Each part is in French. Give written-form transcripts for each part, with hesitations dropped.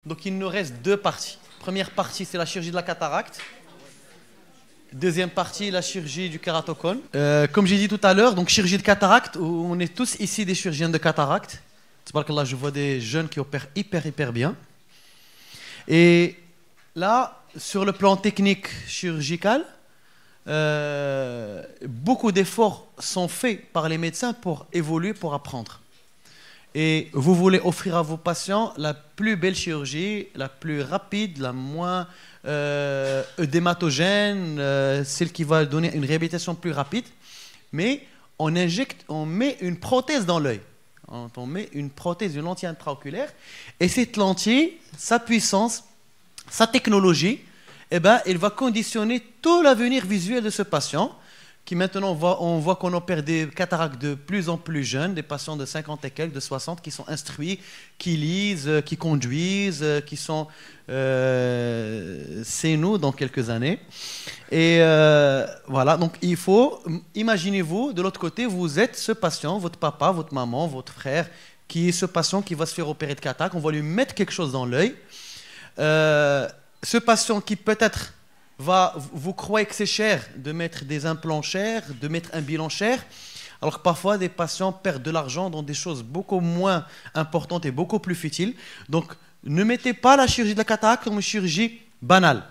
Donc il nous reste deux parties. Première partie, c'est la chirurgie de la cataracte. Deuxième partie, la chirurgie du kératocone. Comme j'ai dit tout à l'heure, donc chirurgie de cataracte, on est tous ici des chirurgiens de cataracte. Tabarakallah, je vois des jeunes qui opèrent hyper bien. Et là, sur le plan technique chirurgical, beaucoup d'efforts sont faits par les médecins pour évoluer, pour apprendre. Et vous voulez offrir à vos patients la plus belle chirurgie, la plus rapide, la moins œdématogène, celle qui va donner une réhabilitation plus rapide. Mais on met une prothèse dans l'œil. On met une prothèse, une lentille intraoculaire. Et cette lentille, sa puissance, sa technologie, eh ben, elle va conditionner tout l'avenir visuel de ce patient. Qui maintenant, on voit qu'on opère des cataractes de plus en plus jeunes, des patients de 50 et quelques, de 60, qui sont instruits, qui lisent, qui conduisent, qui sont c'est nous dans quelques années. Et voilà, donc il faut, imaginez-vous, de l'autre côté, vous êtes ce patient, votre papa, votre maman, votre frère, qui est ce patient qui va se faire opérer de cataracte, on va lui mettre quelque chose dans l'œil. Ce patient qui peut-être... vous croyez que c'est cher de mettre des implants chers, de mettre un bilan cher, alors que parfois des patients perdent de l'argent dans des choses beaucoup moins importantes et beaucoup plus futiles. Donc ne mettez pas la chirurgie de la cataracte comme une chirurgie banale.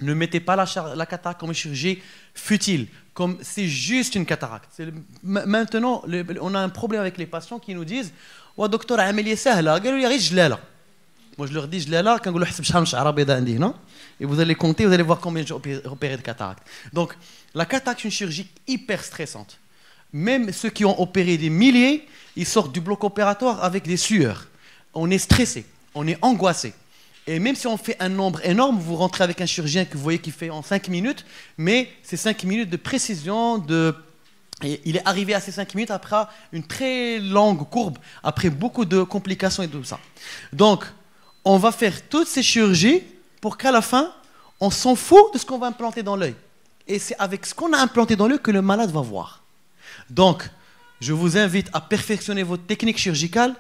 Ne mettez pas la cataracte comme une chirurgie futile, comme c'est juste une cataracte. Maintenant, on a un problème avec les patients qui nous disent « Ouais, docteur, عملية سهلة, قالوا لي غير جلالة. » Moi, je leur dis, et vous allez compter, vous allez voir combien j'ai opéré de cataracte. Donc, la cataracte, c'est une chirurgie hyper stressante. Même ceux qui ont opéré des milliers, ils sortent du bloc opératoire avec des sueurs. On est stressé, on est angoissé. Et même si on fait un nombre énorme, vous rentrez avec un chirurgien que vous voyez qui fait en 5 minutes, mais c'est 5 minutes de précision, et il est arrivé à ces 5 minutes après une très longue courbe, après beaucoup de complications et tout ça. Donc, on va faire toutes ces chirurgies pour qu'à la fin, on s'en fout de ce qu'on va implanter dans l'œil. Et c'est avec ce qu'on a implanté dans l'œil que le malade va voir. Donc, je vous invite à perfectionner votre technique chirurgicale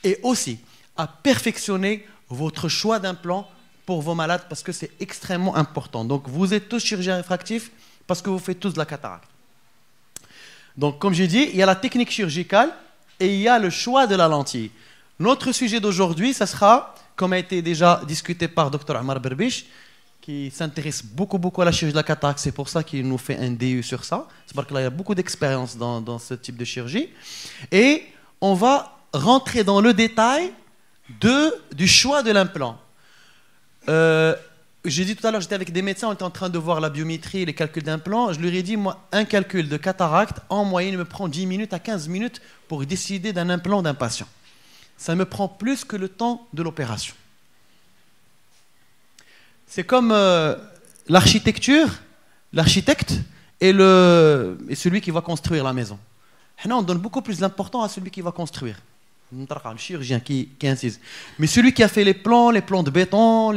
et aussi à perfectionner votre choix d'implant pour vos malades parce que c'est extrêmement important. Donc, vous êtes tous chirurgiens réfractifs parce que vous faites tous de la cataracte. Donc, comme j'ai dit, il y a la technique chirurgicale et il y a le choix de la lentille. Notre sujet d'aujourd'hui, ça sera... comme a été déjà discuté par Dr Ammar Berbiche, qui s'intéresse beaucoup à la chirurgie de la cataracte. C'est pour ça qu'il nous fait un DU sur ça. C'est parce qu'il y a beaucoup d'expérience dans ce type de chirurgie. Et on va rentrer dans le détail du choix de l'implant. J'ai dit tout à l'heure, j'étais avec des médecins, on était en train de voir la biométrie, les calculs d'implant. Je leur ai dit, moi, un calcul de cataracte, en moyenne, il me prend 10 minutes à 15 minutes pour décider d'un implant d'un patient. Ça me prend plus que le temps de l'opération. C'est comme l'architecture, l'architecte et celui qui va construire la maison. On donne beaucoup plus d'importance à celui qui va construire. Le chirurgien qui insiste. Mais celui qui a fait les plans de béton,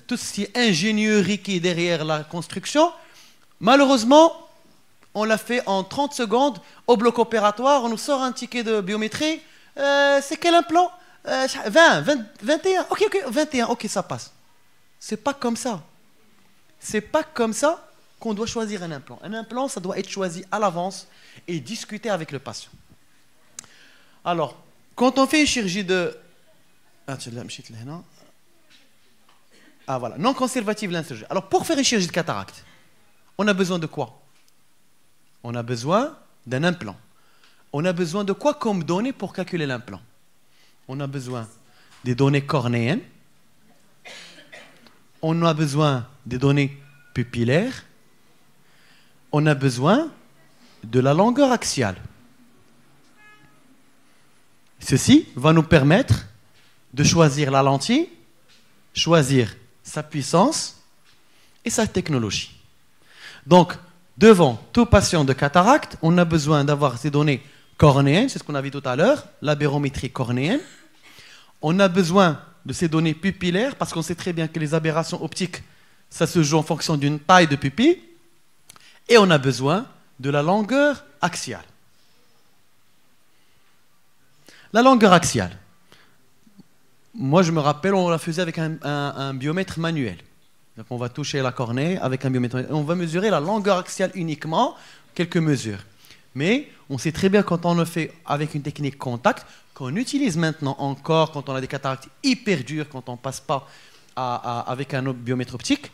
tout ce qui est ingénierie qui est derrière la construction, malheureusement, on l'a fait en 30 secondes au bloc opératoire, on nous sort un ticket de biométrie. C'est quel implant 21, ok, 21, ok, ça passe. C'est pas comme ça. C'est pas comme ça qu'on doit choisir un implant. Un implant, ça doit être choisi à l'avance et discuter avec le patient. Alors, quand on fait une chirurgie de... Ah voilà, non conservative l'insurgie. Alors, pour faire une chirurgie de cataracte, on a besoin de quoi? On a besoin d'un implant. On a besoin de quoi comme données pour calculer l'implant? On a besoin des données cornéennes. On a besoin des données pupillaires. On a besoin de la longueur axiale. Ceci va nous permettre de choisir la lentille, choisir sa puissance et sa technologie. Donc, devant tout patient de cataracte, on a besoin d'avoir ces données cornéenne, c'est ce qu'on a vu tout à l'heure, la barométrie cornéenne. On a besoin de ces données pupillaires parce qu'on sait très bien que les aberrations optiques, ça se joue en fonction d'une taille de pupille. Et on a besoin de la longueur axiale. La longueur axiale. moi, je me rappelle, on la faisait avec un biomètre manuel. Donc, on va toucher la cornée avec un biomètre manuel. On va mesurer la longueur axiale uniquement, quelques mesures. Mais on sait très bien quand on le fait avec une technique contact, qu'on utilise maintenant encore quand on a des cataractes hyper dures, quand on ne passe pas avec un biomètre optique.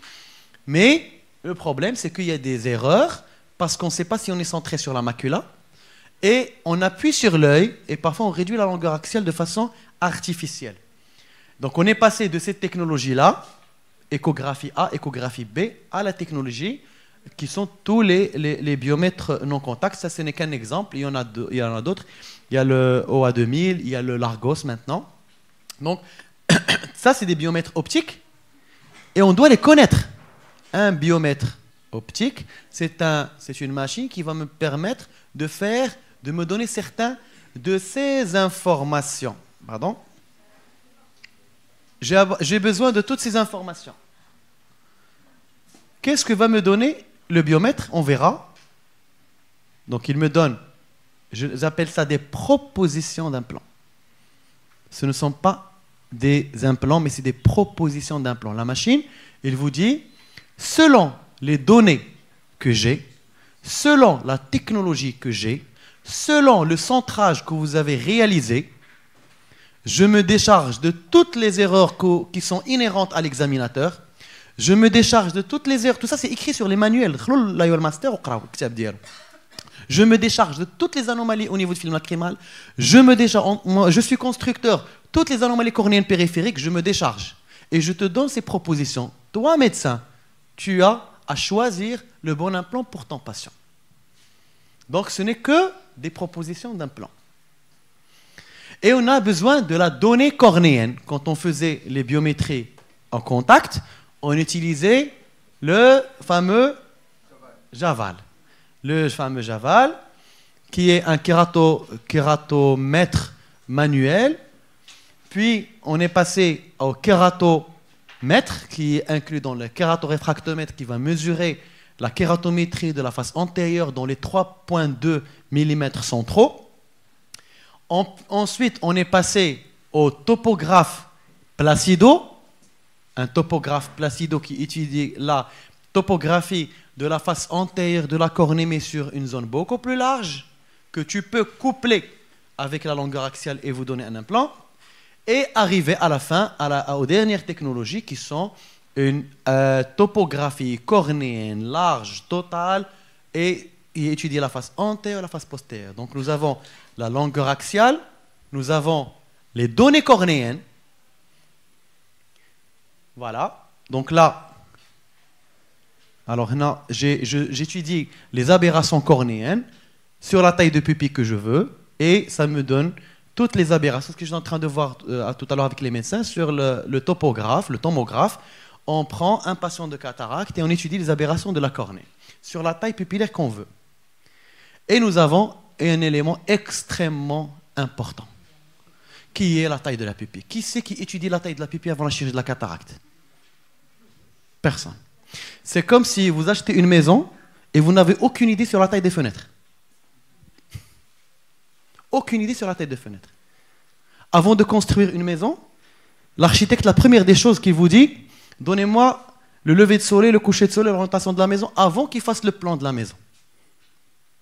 Mais le problème, c'est qu'il y a des erreurs parce qu'on ne sait pas si on est centré sur la macula. Et on appuie sur l'œil et parfois on réduit la longueur axiale de façon artificielle. Donc on est passé de cette technologie-là, échographie A, échographie B, à la technologie qui sont tous les biomètres non contacts. Ça, ce n'est qu'un exemple, il y en a d'autres. Il y a le OA2000, il y a le Largos maintenant. Donc ça, c'est des biomètres optiques et on doit les connaître. Un biomètre optique, c'est une machine qui va me permettre de me donner certaines de ces informations. Pardon. J'ai besoin de toutes ces informations. Qu'est-ce que va me donner le biomètre? On verra. Donc, il me donne, j'appelle ça des propositions d'implants. Ce ne sont pas des implants, mais c'est des propositions d'implants. La machine, il vous dit, selon les données que j'ai, selon la technologie que j'ai, selon le centrage que vous avez réalisé, je me décharge de toutes les erreurs qui sont inhérentes à l'examinateur. Je me décharge de toutes les erreurs. Tout ça, c'est écrit sur les manuels. Je me décharge de toutes les anomalies au niveau du film lacrymal. Je suis constructeur. Toutes les anomalies cornéennes périphériques, je me décharge. Et je te donne ces propositions. Toi, médecin, tu as à choisir le bon implant pour ton patient. Donc, ce n'est que des propositions d'implants. Et on a besoin de la donnée cornéenne. Quand on faisait les biométries en contact, on utilisait le fameux Javal. Le fameux Javal, qui est un kératomètre manuel. Puis, on est passé au kératomètre, qui est inclus dans le kératoréfractomètre, qui va mesurer la kératométrie de la face antérieure dans les 3,2 mm centraux. Ensuite, on est passé au topographe Placido, un topographe Placido qui étudie la topographie de la face antérieure de la cornée, mais sur une zone beaucoup plus large, que tu peux coupler avec la longueur axiale et vous donner un implant, et arriver à la fin aux dernières technologies qui sont une topographie cornéenne large, totale, et étudier la face antérieure et la face postérieure. Donc nous avons la longueur axiale, nous avons les données cornéennes. Voilà. Donc là, alors j'étudie les aberrations cornéennes sur la taille de pupille que je veux et ça me donne toutes les aberrations. Ce que je suis en train de voir tout à l'heure avec les médecins sur le topographe, le tomographe. On prend un patient de cataracte et on étudie les aberrations de la cornée sur la taille pupillaire qu'on veut. Et nous avons un élément extrêmement important, qui est la taille de la pupille. Qui c'est qui étudie la taille de la pupille avant la chirurgie de la cataracte? Personne. C'est comme si vous achetez une maison et vous n'avez aucune idée sur la taille des fenêtres. Aucune idée sur la taille des fenêtres. Avant de construire une maison, l'architecte, la première des choses qu'il vous dit, donnez-moi le lever de soleil, le coucher de soleil, l'orientation de la maison, avant qu'il fasse le plan de la maison.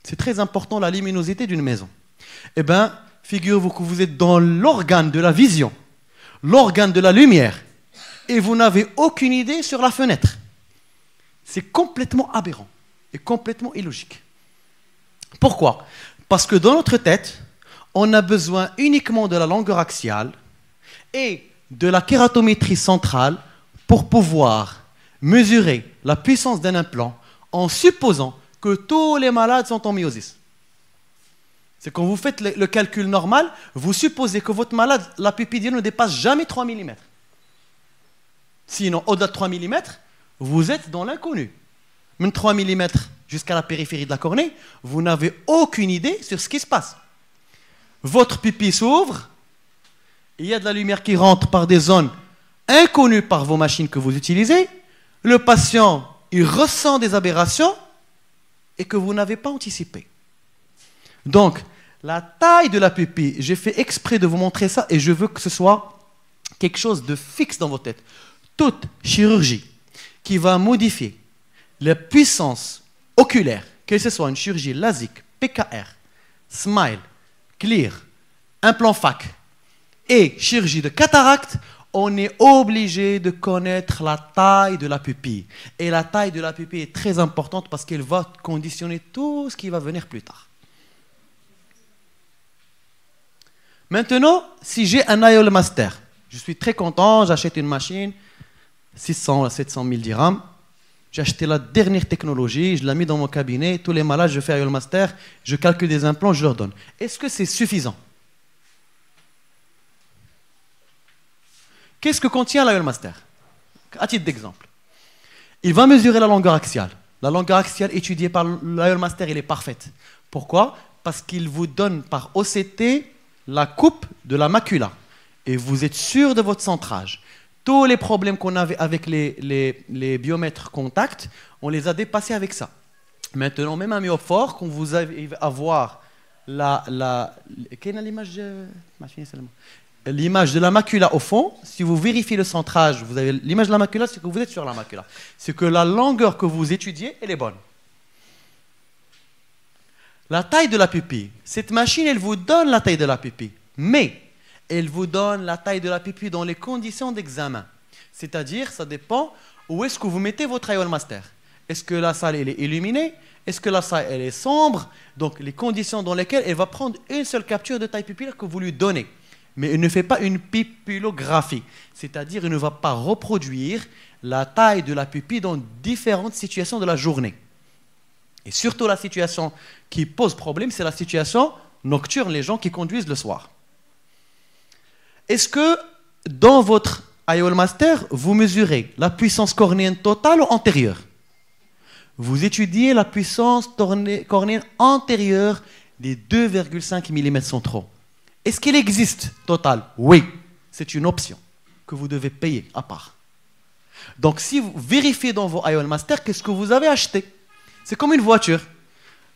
C'est très important, la luminosité d'une maison. Eh bien, figurez-vous que vous êtes dans l'organe de la vision, l'organe de la lumière, et vous n'avez aucune idée sur la fenêtre. C'est complètement aberrant et complètement illogique. Pourquoi? Parce que dans notre tête, on a besoin uniquement de la longueur axiale et de la kératométrie centrale pour pouvoir mesurer la puissance d'un implant en supposant que tous les malades sont en myosis. C'est quand vous faites le calcul normal, vous supposez que votre malade, la pupille ne dépasse jamais 3 mm. Sinon, au-delà de 3 mm, vous êtes dans l'inconnu. Même 3 mm jusqu'à la périphérie de la cornée, vous n'avez aucune idée sur ce qui se passe. Votre pupille s'ouvre, il y a de la lumière qui rentre par des zones inconnues par vos machines que vous utilisez, le patient, il ressent des aberrations et que vous n'avez pas anticipé. Donc, la taille de la pupille, j'ai fait exprès de vous montrer ça et je veux que ce soit quelque chose de fixe dans votre tête. Toute chirurgie qui va modifier la puissance oculaire, que ce soit une chirurgie LASIK, PKR, SMILE, CLEAR, implant FAC et chirurgie de cataracte, on est obligé de connaître la taille de la pupille. Et la taille de la pupille est très importante parce qu'elle va conditionner tout ce qui va venir plus tard. Maintenant, si j'ai un IOL Master, je suis très content, j'achète une machine, 600 à 700 000 dirhams. J'ai acheté la dernière technologie, je l'ai mis dans mon cabinet, tous les malades, je fais IOL Master, je calcule des implants, je leur donne. Est-ce que c'est suffisant? Qu'est-ce que contient l'IOL Master? À titre d'exemple, il va mesurer la longueur axiale. La longueur axiale étudiée par l'IOL Master, elle est parfaite. Pourquoi? Parce qu'il vous donne par OCT la coupe de la macula. Et vous êtes sûr de votre centrage. Tous les problèmes qu'on avait avec les biomètres contact, on les a dépassés avec ça. Maintenant, même un myophore, quand vous allez avoir quelle est l'image l'image de la macula au fond, si vous vérifiez le centrage, vous avez l'image de la macula, c'est que vous êtes sur la macula. C'est que la longueur que vous étudiez, elle est bonne. La taille de la pupille. Cette machine, elle vous donne la taille de la pupille. Mais elle vous donne la taille de la pupille dans les conditions d'examen. C'est-à-dire, ça dépend où est-ce que vous mettez votre IOL Master. Est-ce que la salle elle est illuminée? Est-ce que la salle elle est sombre? Donc, les conditions dans lesquelles elle va prendre une seule capture de taille pupillaire que vous lui donnez. Mais il ne fait pas une pupillographie. C'est-à-dire, il ne va pas reproduire la taille de la pupille dans différentes situations de la journée. Et surtout, la situation qui pose problème, c'est la situation nocturne, les gens qui conduisent le soir. Est-ce que dans votre IOL Master, vous mesurez la puissance cornéenne totale ou antérieure? Vous étudiez la puissance cornéenne antérieure des 2,5 mm centraux. Est-ce qu'elle existe totale? Oui, c'est une option que vous devez payer à part. Donc si vous vérifiez dans vos IOL Master, qu'est-ce que vous avez acheté? C'est comme une voiture.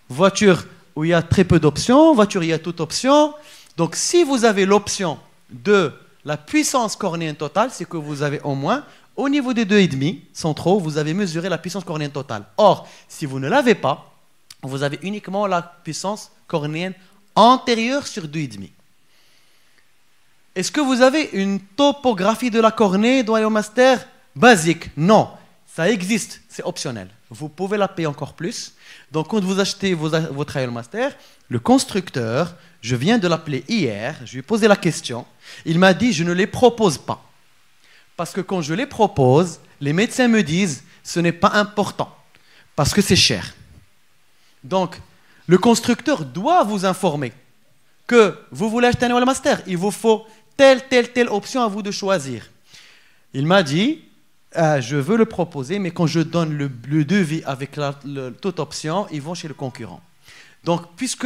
Voiture où il y a très peu d'options, voiture où il y a toute option. Donc si vous avez l'option de la puissance cornéenne totale, c'est que vous avez au moins, au niveau des 2,5 centraux, vous avez mesuré la puissance cornéenne totale. Or, si vous ne l'avez pas, vous avez uniquement la puissance cornéenne antérieure sur 2,5. Est-ce que vous avez une topographie de la cornée dans l'IOL Master basique? Non, ça existe, c'est optionnel. Vous pouvez la payer encore plus. Donc, quand vous achetez votre IOL Master, le constructeur, je viens de l'appeler hier, je lui ai posé la question, il m'a dit je ne les propose pas. Parce que quand je les propose, les médecins me disent ce n'est pas important, parce que c'est cher. Donc, le constructeur doit vous informer que vous voulez acheter un IOL Master, il vous faut telle option à vous de choisir. Il m'a dit, je veux le proposer, mais quand je donne le devis avec toute option, ils vont chez le concurrent. Donc, puisque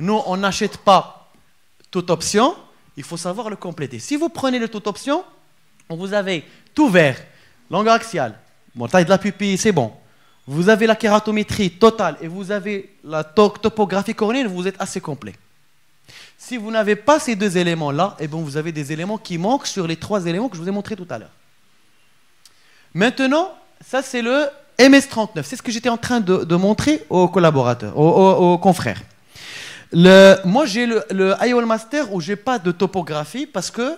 nous, on n'achète pas toute option, il faut savoir le compléter. Si vous prenez le toute option, vous avez tout vert, longueur axiale, bon, taille de la pupille, c'est bon. Vous avez la kératométrie totale et vous avez la topographie cornéenne, vous êtes assez complet. Si vous n'avez pas ces deux éléments-là, eh bien, vous avez des éléments qui manquent sur les 3 éléments que je vous ai montrés tout à l'heure. Maintenant, ça c'est le MS39. C'est ce que j'étais en train de montrer aux collaborateurs, aux confrères. Moi, j'ai le IOL Master où je n'ai pas de topographie parce que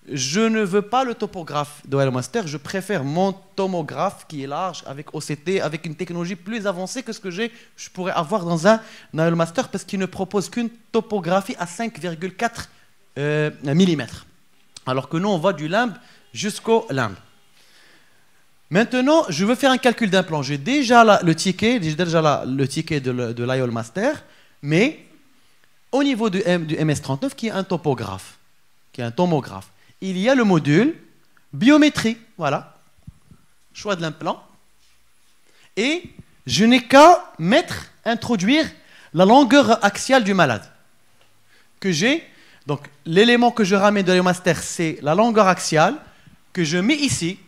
je ne veux pas le topographe de IOL Master. Je préfère mon tomographe qui est large avec OCT, avec une technologie plus avancée que ce que je pourrais avoir dans un IOL Master parce qu'il ne propose qu'une topographie à 5,4 mm. Alors que nous, on va du limbe jusqu'au limbe. Maintenant, je veux faire un calcul d'implant. J'ai déjà le ticket, de l'IOL Master, mais au niveau du MS39, qui est un topographe, qui est un tomographe, il y a le module biométrie, voilà, choix de l'implant, et je n'ai qu'à introduire la longueur axiale du malade que j'ai. Donc, l'élément que je ramène de l'IOL Master, c'est la longueur axiale que je mets ici,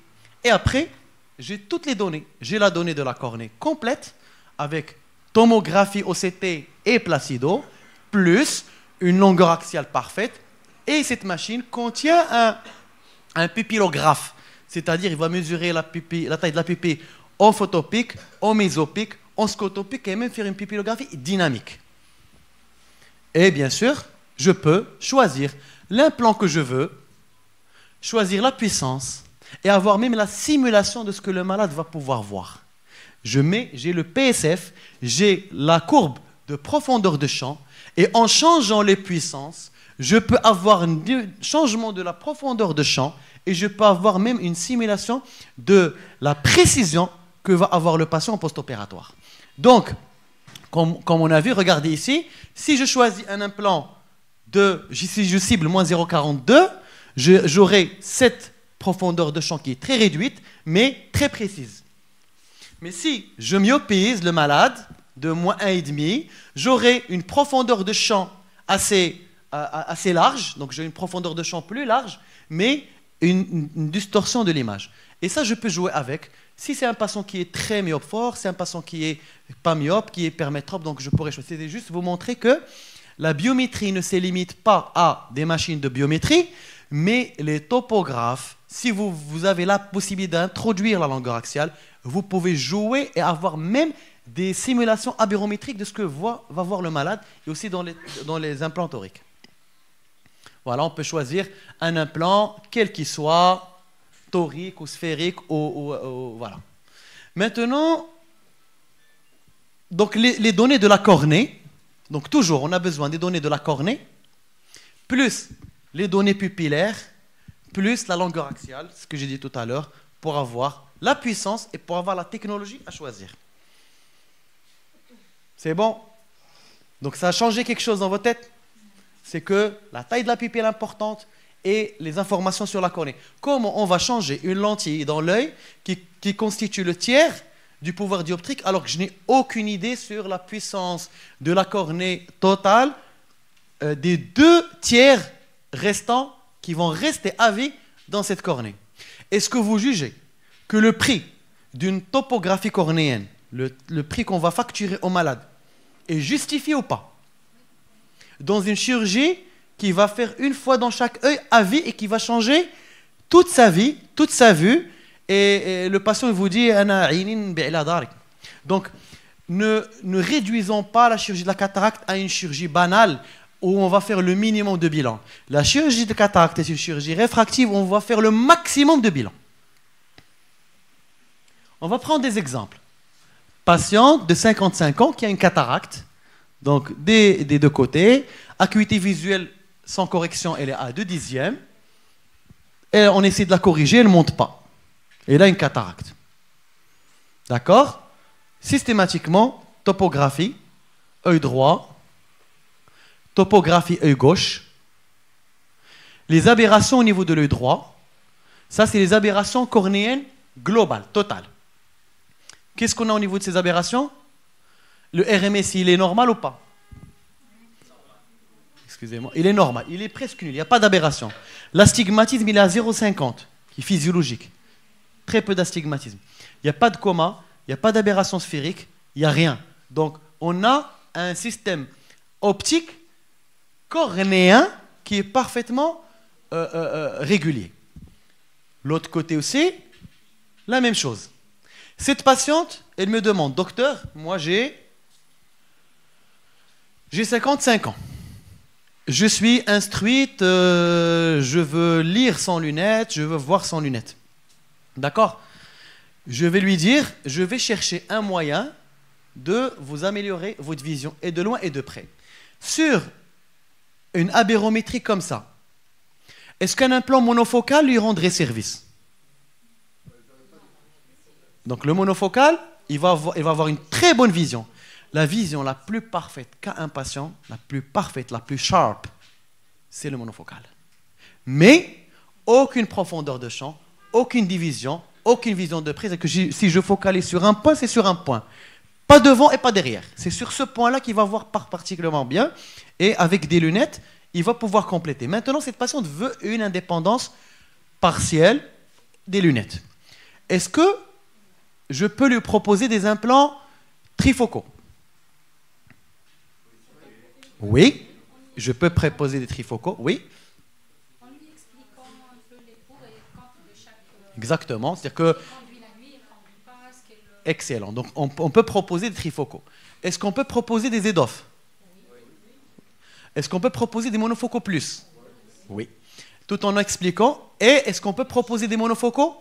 et après, j'ai toutes les données. J'ai la donnée de la cornée complète avec tomographie OCT et Placido, plus une longueur axiale parfaite. Et cette machine contient un pupillographe, c'est-à-dire il va mesurer la taille de la pupille en photopique, en mésopique, en scotopique et même faire une pupillographie dynamique. Et bien sûr, je peux choisir l'implant que je veux, choisir la puissance et avoir même la simulation de ce que le malade va pouvoir voir. J'ai le PSF, j'ai la courbe de profondeur de champ et en changeant les puissances, je peux avoir un changement de la profondeur de champ et je peux avoir même une simulation de la précision que va avoir le patient en post-opératoire. Donc, comme on a vu, regardez ici, si je choisis un implant si je cible moins 0,42, j'aurai cette profondeur de champ qui est très réduite, mais très précise. Mais si je myopise le malade de moins 1,5, j'aurai une profondeur de champ assez large, donc j'ai une profondeur de champ plus large, mais une distorsion de l'image. Et ça, je peux jouer avec. Si c'est un patient qui est très myope fort, c'est un patient qui est pas myope, qui est permétrope, donc je pourrais choisir. C'est juste vous montrer que la biométrie ne se limite pas à des machines de biométrie, mais les topographes, si vous avez la possibilité d'introduire la longueur axiale, vous pouvez jouer et avoir même des simulations aberrométriques de ce que va voir le malade et aussi dans les implants toriques. Voilà, on peut choisir un implant, quel qu'il soit, torique ou sphérique, voilà. Maintenant, donc les données de la cornée, donc toujours on a besoin des données de la cornée, plus les données pupillaires, plus la longueur axiale, ce que j'ai dit tout à l'heure, pour avoir la puissance et pour avoir la technologie à choisir. C'est bon? Donc ça a changé quelque chose dans votre tête? C'est que la taille de la pupille est importante et les informations sur la cornée. Comment on va changer une lentille dans l'œil qui constitue le tiers du pouvoir dioptrique alors que je n'ai aucune idée sur la puissance de la cornée totale des 2 tiers restants qui vont rester à vie dans cette cornée. Est-ce que vous jugez que le prix d'une topographie cornéenne, le prix qu'on va facturer au malade, est justifié ou pas? Dans une chirurgie qui va faire une fois dans chaque œil à vie et qui va changer toute sa vie, toute sa vue, et le patient vous dit donc ne réduisons pas la chirurgie de la cataracte à une chirurgie banale où on va faire le minimum de bilan. La chirurgie de cataracte est une chirurgie réfractive où on va faire le maximum de bilan. On va prendre des exemples. Patiente de 55 ans qui a une cataracte, donc des 2 côtés, acuité visuelle sans correction, elle est à 2/10. Et on essaie de la corriger, elle ne monte pas. Elle a une cataracte. D'accord? Systématiquement, topographie, œil droit, topographie œil gauche. Les aberrations au niveau de l'œil droit, ça c'est les aberrations cornéennes globales, totales. Qu'est-ce qu'on a au niveau de ces aberrations? Le RMSI, il est normal ou pas? Excusez-moi, il est normal, il est presque nul, il n'y a pas d'aberration. L'astigmatisme, il est à 0,50, qui est physiologique. Très peu d'astigmatisme. Il n'y a pas de coma, il n'y a pas d'aberration sphérique, il n'y a rien. Donc, on a un système optique cornéen qui est parfaitement régulier. L'autre côté aussi, la même chose. Cette patiente, elle me demande, docteur, moi j'ai 55 ans. Je suis instruite, je veux lire sans lunettes, je veux voir sans lunettes. D'accord? Je vais lui dire, je vais chercher un moyen de vous améliorer votre vision, et de loin et de près. Sur une aberrométrie comme ça, est-ce qu'un implant monofocal lui rendrait service? Donc le monofocal, il va avoir une très bonne vision. La vision la plus parfaite qu'a un patient, la plus parfaite, la plus sharp, c'est le monofocal. Mais aucune profondeur de champ, aucune division, aucune vision de prise. Et que si je focalise sur un point, c'est sur un point. Pas devant et pas derrière. C'est sur ce point-là qu'il va voir particulièrement bien. Et avec des lunettes, il va pouvoir compléter. Maintenant, cette patiente veut une indépendance partielle des lunettes. Est-ce que je peux lui proposer des implants trifocaux? Oui, je peux proposer des trifocaux, oui. En lui expliquant un peu les pour et les Exactement. C'est-à-dire que... Excellent. Donc, on peut proposer des trifocaux. Est-ce qu'on peut proposer des EDOF? Est-ce qu'on peut proposer des monofocaux plus? Oui. Tout en expliquant. Et est-ce qu'on peut proposer des monofocaux?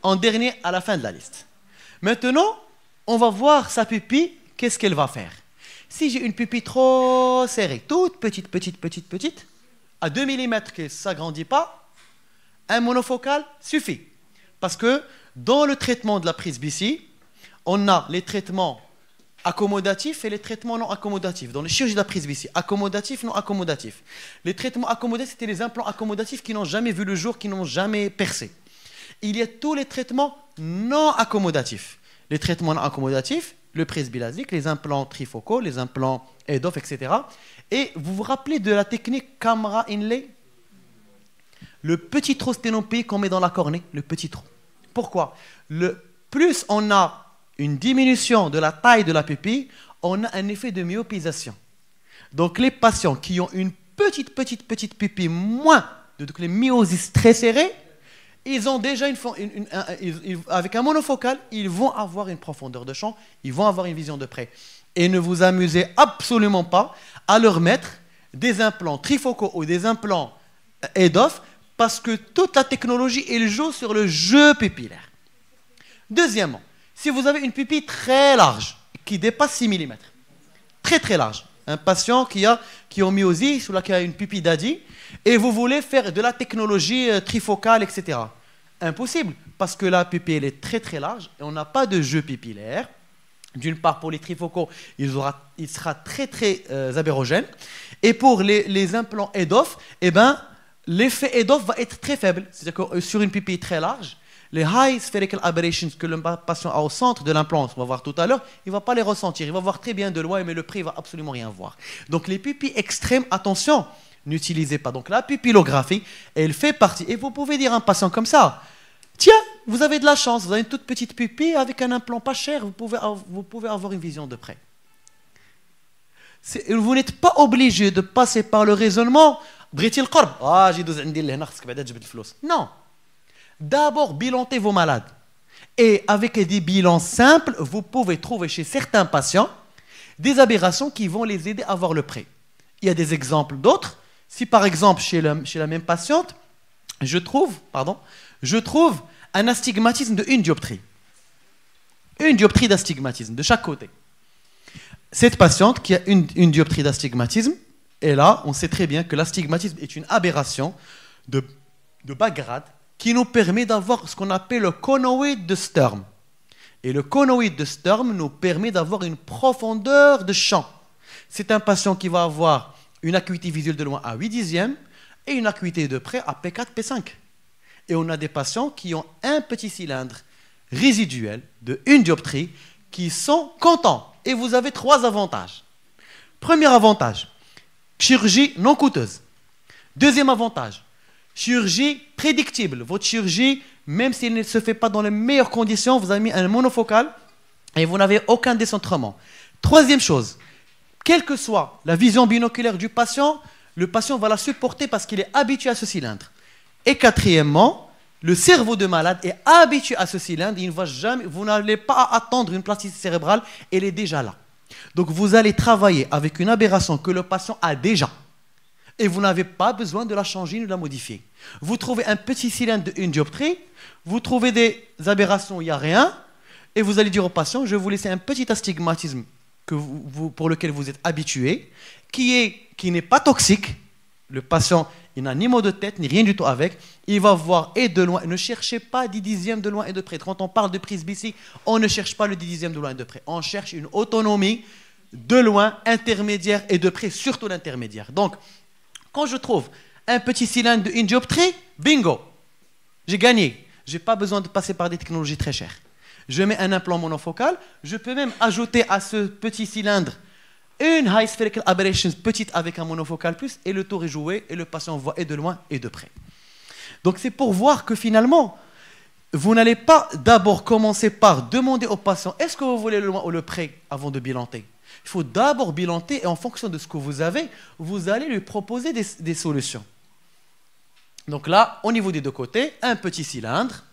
En dernier, à la fin de la liste. Maintenant, on va voir sa pupille, qu'est-ce qu'elle va faire. Si j'ai une pupille trop serrée, toute petite, à 2 mm qui ne s'agrandit pas, un monofocal suffit. Parce que dans le traitement de la presbytie, on a les traitements accommodatifs et les traitements non accommodatifs. Dans la chirurgie de la presbytie, accommodatifs, non accommodatifs. Les traitements accommodatifs, c'était les implants accommodatifs qui n'ont jamais vu le jour, qui n'ont jamais percé. Il y a tous les traitements non accommodatifs. Les traitements non accommodatifs, le presbyasique, les implants trifocaux, les implants EDOF, etc. Et vous vous rappelez de la technique camera inlay? Le petit trou sténopéique qu'on met dans la cornée, le petit trou. Pourquoi? Plus on a une diminution de la taille de la pupille, on a un effet de myopisation. Donc les patients qui ont une petite pupille, moins de les myosies très serrées, ils ont déjà avec un monofocal, ils vont avoir une profondeur de champ, ils vont avoir une vision de près. Et ne vous amusez absolument pas à leur mettre des implants trifocaux ou des implants EDOF, parce que toute la technologie, elle joue sur le jeu pupillaire. Deuxièmement, si vous avez une pupille très large, qui dépasse 6 mm, très large, un patient qui a myosie, sur laquelle il a une pupille d'Adi, et vous voulez faire de la technologie trifocale, etc. Impossible, parce que la pupille elle est très large, et on n'a pas de jeu pupillaire. D'une part, pour les trifocaux, il sera très abérogène. Et pour les implants EDOF, eh ben, l'effet EDOF va être très faible. C'est-à-dire que sur une pupille très large, les high spherical aberrations que le patient a au centre de l'implant, on va voir tout à l'heure, il ne va pas les ressentir. Il va voir très bien de loin, mais le près, il ne va absolument rien voir. Donc les pupilles extrêmes, attention, n'utilisez pas. Donc la pupillographie, elle fait partie. Et vous pouvez dire à un patient comme ça, tiens, vous avez de la chance, vous avez une toute petite pupille avec un implant pas cher, vous pouvez avoir une vision de près. Vous n'êtes pas obligé de passer par le raisonnement. Non. D'abord, bilantez vos malades. Et avec des bilans simples, vous pouvez trouver chez certains patients des aberrations qui vont les aider à avoir le prêt. Il y a des exemples d'autres. Si par exemple, chez la même patiente, je trouve un astigmatisme de 1 dioptrie. 1 dioptrie d'astigmatisme de chaque côté. Cette patiente qui a une dioptrie d'astigmatisme, et là, on sait très bien que l'astigmatisme est une aberration de bas grade qui nous permet d'avoir ce qu'on appelle le conoïde de Sturm. Et le conoïde de Sturm nous permet d'avoir une profondeur de champ. C'est un patient qui va avoir une acuité visuelle de loin à 8 dixièmes et une acuité de près à P4, P5. Et on a des patients qui ont un petit cylindre résiduel de 1 dioptrie qui sont contents. Et vous avez 3 avantages. Premier avantage, chirurgie non coûteuse. Deuxième avantage, chirurgie prédictible. Votre chirurgie, même si elle ne se fait pas dans les meilleures conditions, vous avez mis un monofocal et vous n'avez aucun décentrement. Troisième chose, quelle que soit la vision binoculaire du patient, le patient va la supporter parce qu'il est habitué à ce cylindre. Et quatrièmement, le cerveau de malade est habitué à ce cylindre. Vous n'allez pas attendre une plasticité cérébrale, elle est déjà là. Donc vous allez travailler avec une aberration que le patient a déjà. Et vous n'avez pas besoin de la changer ni de la modifier. Vous trouvez un petit cylindre de 1 dioptrie, vous trouvez des aberrations où il n'y a rien, et vous allez dire au patient, je vais vous laisser un petit astigmatisme pour lequel vous êtes habitué, qui n'est pas toxique. Le patient, il n'a ni maux de tête, ni rien du tout avec. Il va voir et de loin. Ne cherchez pas 10 dixièmes de loin et de près. Quand on parle de presbytie, on ne cherche pas le 10 dixième de loin et de près. On cherche une autonomie de loin, intermédiaire et de près, surtout l'intermédiaire. Donc, quand je trouve un petit cylindre de 1 dioptrie, bingo, j'ai gagné. Je n'ai pas besoin de passer par des technologies très chères. Je mets un implant monofocal. Je peux même ajouter à ce petit cylindre une high spherical aberration petite avec un monofocal plus, et le tour est joué, et le patient voit et de loin et de près. Donc c'est pour voir que finalement, vous n'allez pas d'abord commencer par demander au patient est-ce que vous voulez le loin ou le près avant de bilanter. Il faut d'abord bilanter et en fonction de ce que vous avez, vous allez lui proposer des solutions. Donc là, au niveau des deux côtés, un petit cylindre.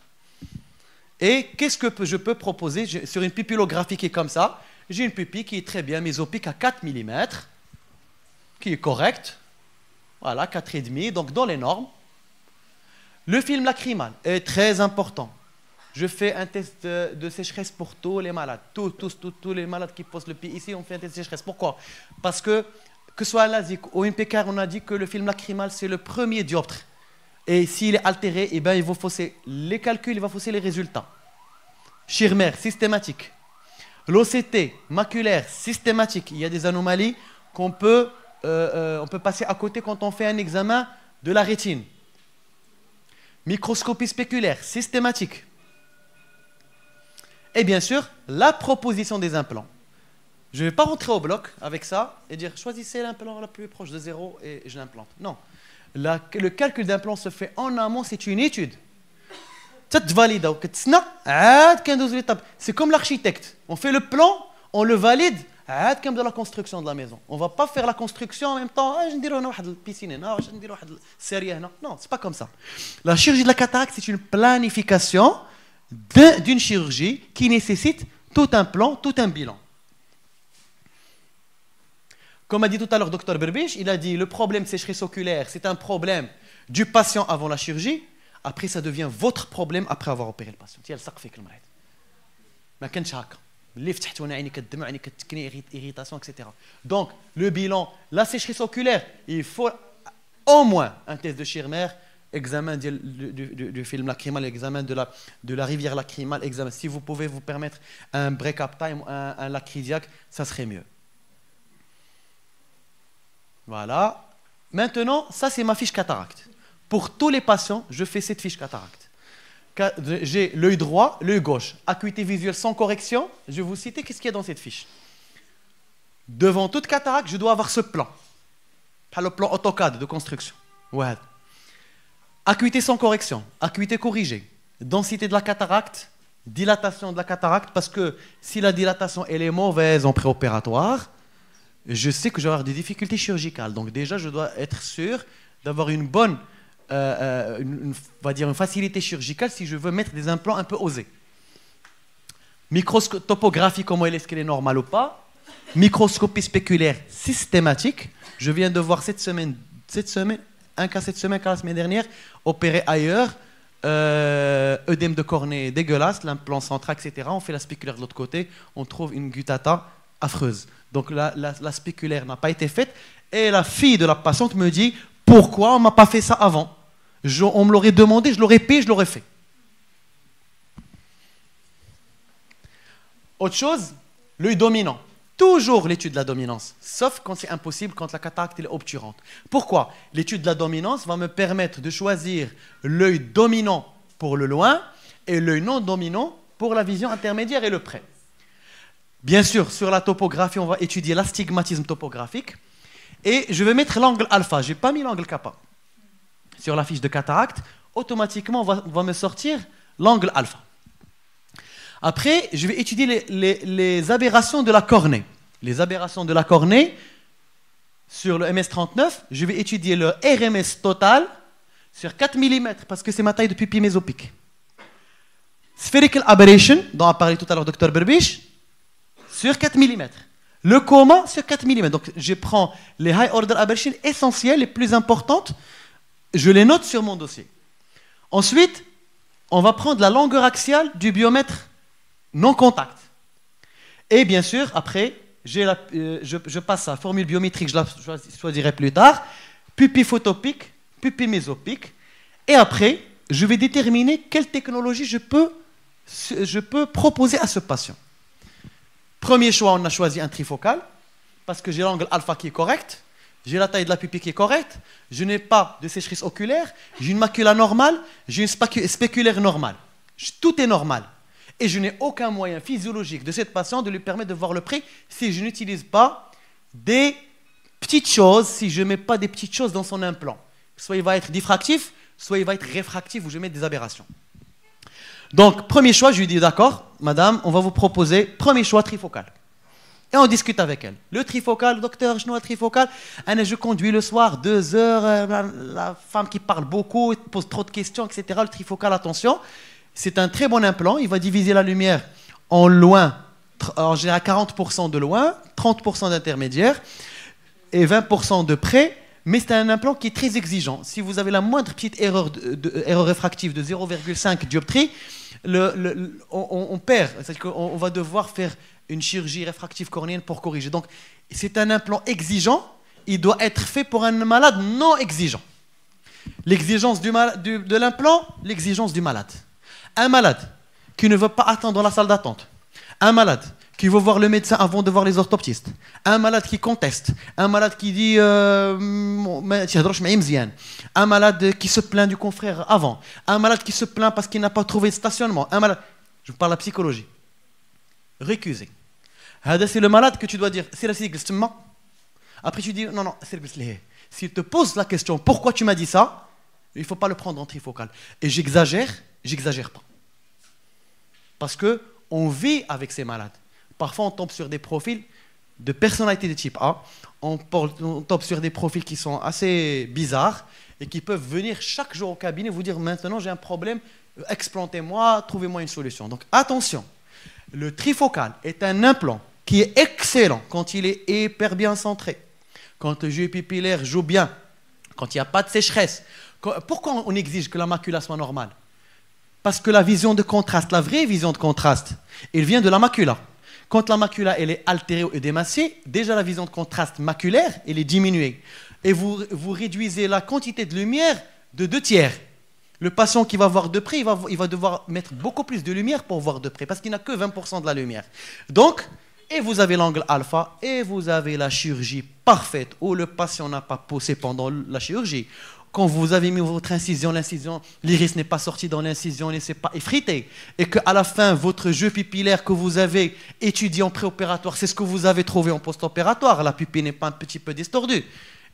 Et qu'est-ce que je peux proposer sur une pupillographie qui est comme ça? J'ai une pupille qui est très bien mésopique à 4 mm, qui est correcte. Voilà, 4,5, donc dans les normes. Le film lacrymal est très important. Je fais un test de sécheresse pour tous les malades. Tous les malades qui posent le pied ici, on fait un test de sécheresse. Pourquoi? Parce que ce soit un LASIK ou une PKR, on a dit que le film lacrymal, c'est le premier dioptre. Et s'il est altéré, eh bien, il va fausser les calculs, il va fausser les résultats. Schirmer, systématique. L'OCT, maculaire, systématique. Il y a des anomalies qu'on peut passer à côté quand on fait un examen de la rétine. Microscopie spéculaire, systématique. Et bien sûr, la proposition des implants. Je ne vais pas rentrer au bloc avec ça et dire choisissez l'implant le plus proche de 0 et je l'implante. Non. Le calcul d'implant se fait en amont, c'est une étude. C'est comme l'architecte. On fait le plan, on le valide, comme de la construction de la maison. On ne va pas faire la construction en même temps. Je vais une piscine, non, c'est pas comme ça. La chirurgie de la cataracte, c'est une planification d'une chirurgie qui nécessite tout un plan, tout un bilan. Comme a dit tout à l'heure Dr Berbiche, il a dit le problème sécheresse oculaire, c'est un problème du patient avant la chirurgie. Après, ça devient votre problème après avoir opéré le patient. Etc. Donc, le bilan, la sécheresse oculaire, il faut au moins un test de Schirmer, examen du film lacrymal, examen de la rivière lacrymale, examen. Si vous pouvez vous permettre un break-up time, un lacridiaque, ça serait mieux. Voilà. Maintenant, ça c'est ma fiche cataracte. Pour tous les patients, je fais cette fiche cataracte. J'ai l'œil droit, l'œil gauche. Acuité visuelle sans correction. Je vais vous citer qu'est-ce qu'il y a dans cette fiche. Devant toute cataracte, je dois avoir ce plan. Pas le plan AutoCAD de construction. Ouais. Acuité sans correction. Acuité corrigée. Densité de la cataracte. Dilatation de la cataracte. Parce que si la dilatation elle est mauvaise en préopératoire, je sais que je vais avoir des difficultés chirurgicales. Donc déjà, je dois être sûr d'avoir une bonne, on va dire une facilité chirurgicale si je veux mettre des implants un peu osés. Topographie, comment est-ce qu'elle est normale ou pas. Microscopie spéculaire systématique. Je viens de voir cette semaine, un cas cette semaine, la semaine dernière, opéré ailleurs. Œdème de cornée dégueulasse, l'implant central, etc. On fait la spéculaire de l'autre côté, on trouve une guttata affreuse. Donc la spéculaire n'a pas été faite. Et la fille de la patiente me dit « Pourquoi on ne m'a pas fait ça avant? On me l'aurait demandé, je l'aurais payé, je l'aurais fait. » Autre chose, l'œil dominant. Toujours l'étude de la dominance, sauf quand c'est impossible, quand la cataracte est obturante. Pourquoi? L'étude de la dominance va me permettre de choisir l'œil dominant pour le loin et l'œil non dominant pour la vision intermédiaire et le près. Bien sûr, sur la topographie, on va étudier l'astigmatisme topographique. Et je vais mettre l'angle alpha. Je n'ai pas mis l'angle kappa. Sur la fiche de cataracte, automatiquement, on va me sortir l'angle alpha. Après, je vais étudier les aberrations de la cornée. Les aberrations de la cornée, sur le MS39, je vais étudier le RMS total sur 4 mm, parce que c'est ma taille de pupille mésopique. Spherical aberration, dont a parlé tout à l'heure Dr Berbiche, sur 4 mm. Le coma sur 4 mm. Donc, je prends les high order aberrations essentielles, les plus importantes, je les note sur mon dossier. Ensuite, on va prendre la longueur axiale du biomètre non contact. Et bien sûr, après, je passe à la formule biométrique, je la choisirai plus tard, pupille photopique, pupille mésopique. Et après, je vais déterminer quelle technologie je peux proposer à ce patient. Premier choix, on a choisi un trifocal, parce que j'ai l'angle alpha qui est correct, j'ai la taille de la pupille qui est correcte, je n'ai pas de sécheresse oculaire, j'ai une macula normale, j'ai une spéculaire normale. Tout est normal. Et je n'ai aucun moyen physiologique de cette patiente de lui permettre de voir le prix si je n'utilise pas des petites choses, si je ne mets pas des petites choses dans son implant. Soit il va être diffractif, soit il va être réfractif, ou je mets des aberrations. Donc, premier choix, je lui dis, d'accord, madame, on va vous proposer, premier choix, trifocal. Et on discute avec elle. Le trifocal, docteur, je suis trifocal. Je conduis le soir 2 heures. La femme qui parle beaucoup, pose trop de questions, etc. Le trifocal, attention, c'est un très bon implant. Il va diviser la lumière en loin, en général 40% de loin, 30% d'intermédiaire et 20% de près. Mais c'est un implant qui est très exigeant. Si vous avez la moindre petite erreur, erreur réfractive de 0,5 dioptrie, on perd. C'est-à-dire qu'on va devoir faire une chirurgie réfractive cornéenne pour corriger. Donc, c'est un implant exigeant. Il doit être fait pour un malade non exigeant. L'exigence de l'implant, l'exigence du malade. Un malade qui ne veut pas attendre dans la salle d'attente. Un malade qui veut voir le médecin avant de voir les orthoptistes. Un malade qui conteste. Un malade qui dit un malade qui se plaint du confrère avant. Un malade qui se plaint parce qu'il n'a pas trouvé de stationnement. Un malade... Je vous parle de la psychologie. Récuser. C'est le malade que tu dois dire. Après tu dis non, s'il te pose la question pourquoi tu m'as dit ça, il ne faut pas le prendre en trifocal. Et j'exagère pas. Parce qu'on vit avec ces malades. Parfois, on tombe sur des profils de personnalité de type A. On tombe sur des profils qui sont assez bizarres et qui peuvent venir chaque jour au cabinet vous dire maintenant j'ai un problème, explantez-moi, trouvez-moi une solution. Donc attention, le trifocal est un implant qui est excellent quand il est hyper bien centré, quand le jeu pupillaire joue bien, quand il n'y a pas de sécheresse. Pourquoi on exige que la macula soit normale? Parce que la vision de contraste, la vraie vision de contraste, elle vient de la macula. Quand la macula elle est altérée ou édémaciée, déjà la vision de contraste maculaire elle est diminuée. Et vous réduisez la quantité de lumière de 2/3. Le patient qui va voir de près, il va devoir mettre beaucoup plus de lumière pour voir de près, parce qu'il n'a que 20% de la lumière. Donc, et vous avez l'angle alpha, et vous avez la chirurgie parfaite, où le patient n'a pas poussé pendant la chirurgie. Quand vous avez mis votre incision, l'iris n'est pas sorti dans l'incision, il ne s'est pas effrité. Et qu'à la fin, votre jeu pupillaire que vous avez étudié en préopératoire, c'est ce que vous avez trouvé en post-opératoire. La pupille n'est pas un petit peu distordue.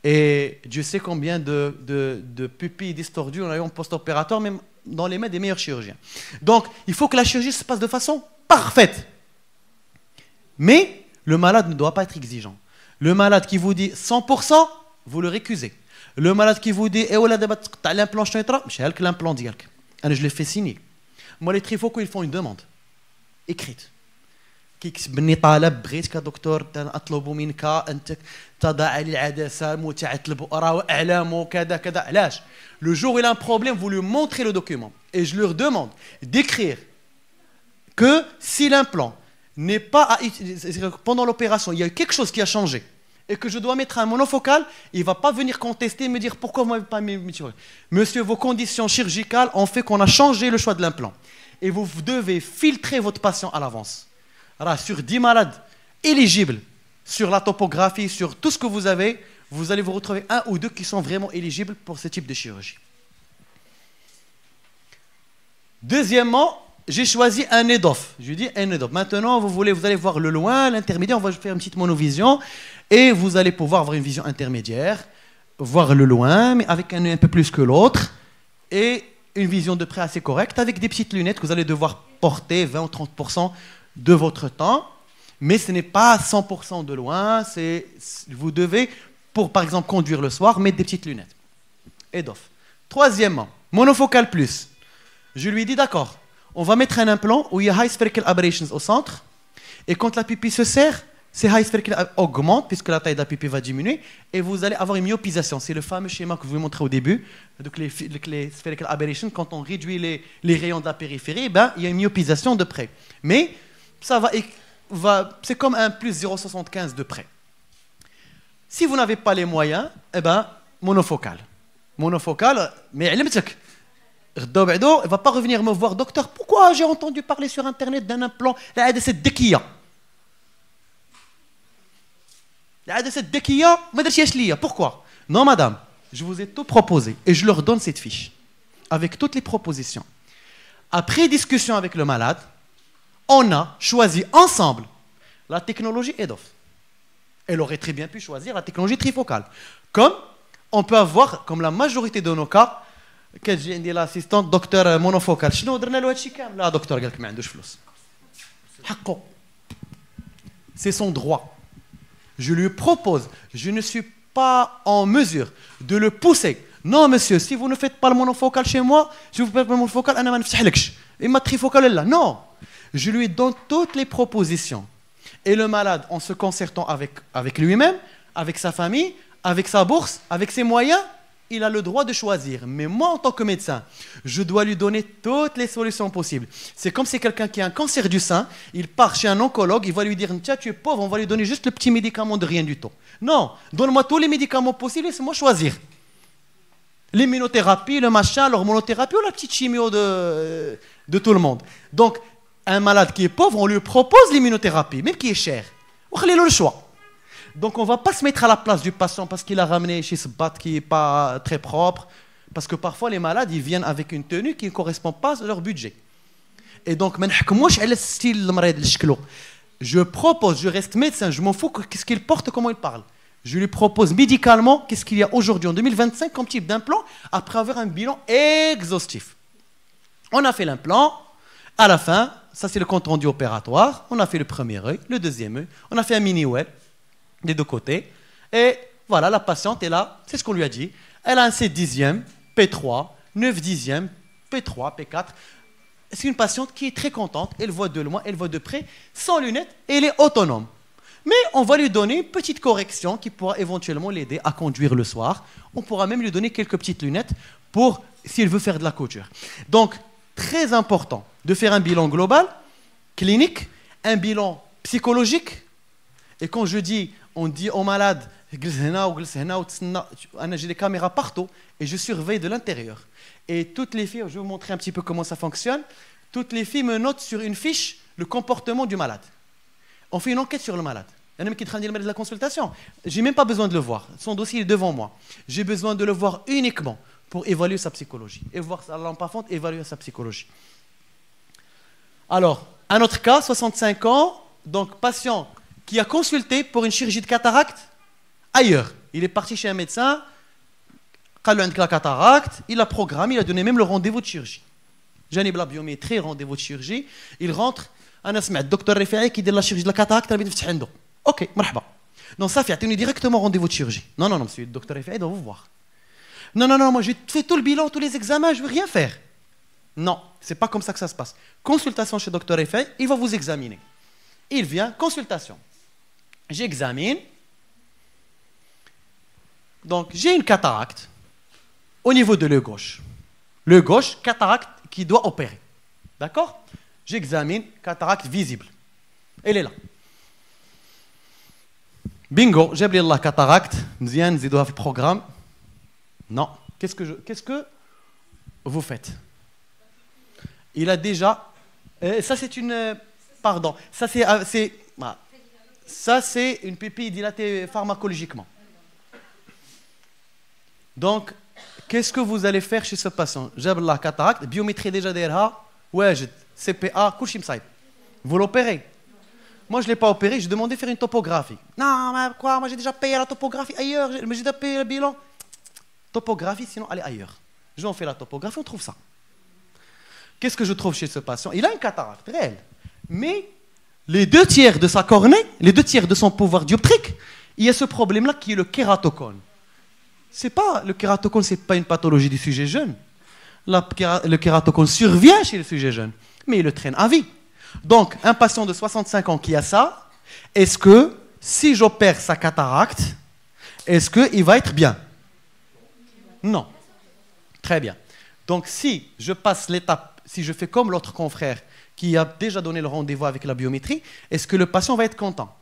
Et Dieu sait combien de pupilles distordues on a eu en post-opératoire, même dans les mains des meilleurs chirurgiens. Donc, il faut que la chirurgie se passe de façon parfaite. Mais le malade ne doit pas être exigeant. Le malade qui vous dit 100%, vous le récusez. Le malade qui vous dit l'implant l'implant ديالك. Je l'ai fait signer. Moi les trifocaux ils font une demande écrite. كيكتبني طالب بغيتك دكتور اطلب منك ان تضع لي العدسه متعه البؤره واعلام كذا كذا. علاش؟ Le jour où il a un problème, vous lui montrez le document et je leur demande d'écrire que si l'implant n'est pas pendant l'opération, il y a quelque chose qui a changé et que je dois mettre un monofocal, il ne va pas venir contester et me dire pourquoi vous ne m'avez pas mis. Monsieur, vos conditions chirurgicales ont fait qu'on a changé le choix de l'implant. Et vous devez filtrer votre patient à l'avance. Alors, sur 10 malades éligibles, sur la topographie, sur tout ce que vous avez, vous allez vous retrouver 1 ou 2 qui sont vraiment éligibles pour ce type de chirurgie. Deuxièmement, j'ai choisi un EDOF. Je dis un EDOF. Maintenant, vous allez voir le loin, l'intermédiaire, on va faire une petite monovision et vous allez pouvoir avoir une vision intermédiaire, voir le loin, mais avec un œil un peu plus que l'autre et une vision de près assez correcte avec des petites lunettes que vous allez devoir porter 20 ou 30% de votre temps. Mais ce n'est pas 100% de loin. Vous devez, pour par exemple conduire le soir, mettre des petites lunettes. EDOF. Troisièmement, monofocal plus. Je lui dis d'accord. On va mettre un implant où il y a high spherical aberrations au centre. Et quand la pupille se serre, ces high spherical augmentent puisque la taille de la pupille va diminuer. Et vous allez avoir une myopisation. C'est le fameux schéma que je vous ai montré au début. Donc les spherical aberrations, quand on réduit les rayons de la périphérie, ben, il y a une myopisation de près. Mais ça c'est comme un plus 0,75 de près. Si vous n'avez pas les moyens, eh ben, monofocal. Monofocal, mais il ne va pas revenir me voir, docteur, pourquoi j'ai entendu parler sur internet d'un implant, la ADC Dekia. La ADC Dekia, pourquoi? Non madame, je vous ai tout proposé et je leur donne cette fiche avec toutes les propositions. Après discussion avec le malade, on a choisi ensemble la technologie EDOF. Elle aurait très bien pu choisir la technologie trifocale. Comme on peut avoir, comme la majorité de nos cas, كتجي عندي لاسيستونت دكتور مونوفوكال شنو درنا له هادشي كامل لا دكتور قال لك ما عندوش فلوس حقه c'est son droit. Je lui propose, je ne suis pas en mesure de le pousser. Non, monsieur, si vous ne faites pas le monofocal chez moi, je vous fais le monofocal, je ne vais pas trifocal là. Non, je lui donne toutes les propositions. Et le malade, en se concertant avec lui-même, avec sa famille, avec sa bourse, avec ses moyens, il a le droit de choisir. Mais moi, en tant que médecin, je dois lui donner toutes les solutions possibles. C'est comme si quelqu'un qui a un cancer du sein, il part chez un oncologue, il va lui dire « Tiens, tu es pauvre, on va lui donner juste le petit médicament de rien du tout. » Non, donne-moi tous les médicaments possibles et laisse-moi choisir. L'immunothérapie, le machin, l'hormonothérapie ou la petite chimio de tout le monde. Donc, un malade qui est pauvre, on lui propose l'immunothérapie, même qui est cher. On lui donne le choix. Donc on ne va pas se mettre à la place du patient parce qu'il a ramené chez ce bat qui n'est pas très propre. Parce que parfois les malades, ils viennent avec une tenue qui ne correspond pas à leur budget. Et donc, je propose, je reste médecin, je m'en fous qu'est-ce qu'il porte, comment il parle. Je lui propose médicalement qu'est-ce qu'il y a aujourd'hui en 2025 comme type d'implant après avoir un bilan exhaustif. On a fait l'implant, à la fin, ça c'est le compte rendu opératoire, on a fait le premier œil, le deuxième œil, on a fait un mini-web des deux côtés. Et voilà, la patiente est là, c'est ce qu'on lui a dit. Elle a un 7 dixième, P3, 9 dixième, P3, P4. C'est une patiente qui est très contente. Elle voit de loin, elle voit de près, sans lunettes, et elle est autonome. Mais on va lui donner une petite correction qui pourra éventuellement l'aider à conduire le soir. On pourra même lui donner quelques petites lunettes pour s'il veut faire de la couture. Donc, très important de faire un bilan global, clinique, un bilan psychologique. Et quand je dis, on dit aux malades, j'ai des caméras partout et je surveille de l'intérieur. Et toutes les filles, je vais vous montrer un petit peu comment ça fonctionne, toutes les filles me notent sur une fiche le comportement du malade. On fait une enquête sur le malade. Il y en a même qui traînent de la consultation. Je n'ai même pas besoin de le voir. Son dossier est devant moi. J'ai besoin de le voir uniquement pour évaluer sa psychologie. Et voir sa lampe à fente, évaluer sa psychologie. Alors, un autre cas, 65 ans, donc patient qui a consulté pour une chirurgie de cataracte ailleurs. Il est parti chez un médecin, il a la cataracte, il a programmé, il a donné même le rendez-vous de chirurgie. Janib la biométrie, rendez-vous de chirurgie. Il rentre, un docteur Refaï qui dit la chirurgie de la cataracte, il a dit ok, marhaba. Non, ça fait, tu directement rendez-vous de chirurgie. Non, non, non, monsieur le docteur Refaï doit vous voir. Non, non, non, moi j'ai fait tout le bilan, tous les examens, je ne veux rien faire. Non, c'est pas comme ça que ça se passe. Consultation chez docteur Refaï, il va vous examiner. Il vient, consultation. J'examine. Donc, j'ai une cataracte au niveau de l'œil gauche. L'œil gauche, cataracte qui doit opérer. D'accord? J'examine, cataracte visible. Elle est là. Bingo, j'ai oublié la cataracte. Mzian, zidoua le programme. Non. Qu'est-ce que vous faites? Il a déjà... ça, c'est une... pardon. Ça, c'est une pupille dilatée pharmacologiquement. Donc, qu'est-ce que vous allez faire chez ce patient? J'ai la cataracte, biométrie déjà derrière, ouais, CPA, couche imsaïb. Vous l'opérez? Moi, je ne l'ai pas opéré, j'ai demandé de faire une topographie. Non, mais quoi? Moi, j'ai déjà payé la topographie ailleurs, mais j'ai déjà payé le bilan. Topographie, sinon, allez ailleurs. Je vais en faire la topographie, on trouve ça. Qu'est-ce que je trouve chez ce patient? Il a une cataracte réelle, mais les 2/3 de sa cornée, les 2/3 de son pouvoir dioptrique, il y a ce problème-là qui est le kératocone. Le kératocone, ce n'est pas une pathologie du sujet jeune. Le kératocone survient chez le sujet jeune, mais il le traîne à vie. Donc, un patient de 65 ans qui a ça, est-ce que, si j'opère sa cataracte, est-ce qu'il va être bien? Non. Très bien. Donc, si je passe l'étape, si je fais comme l'autre confrère qui a déjà donné le rendez-vous avec la biométrie, est-ce que le patient va être content?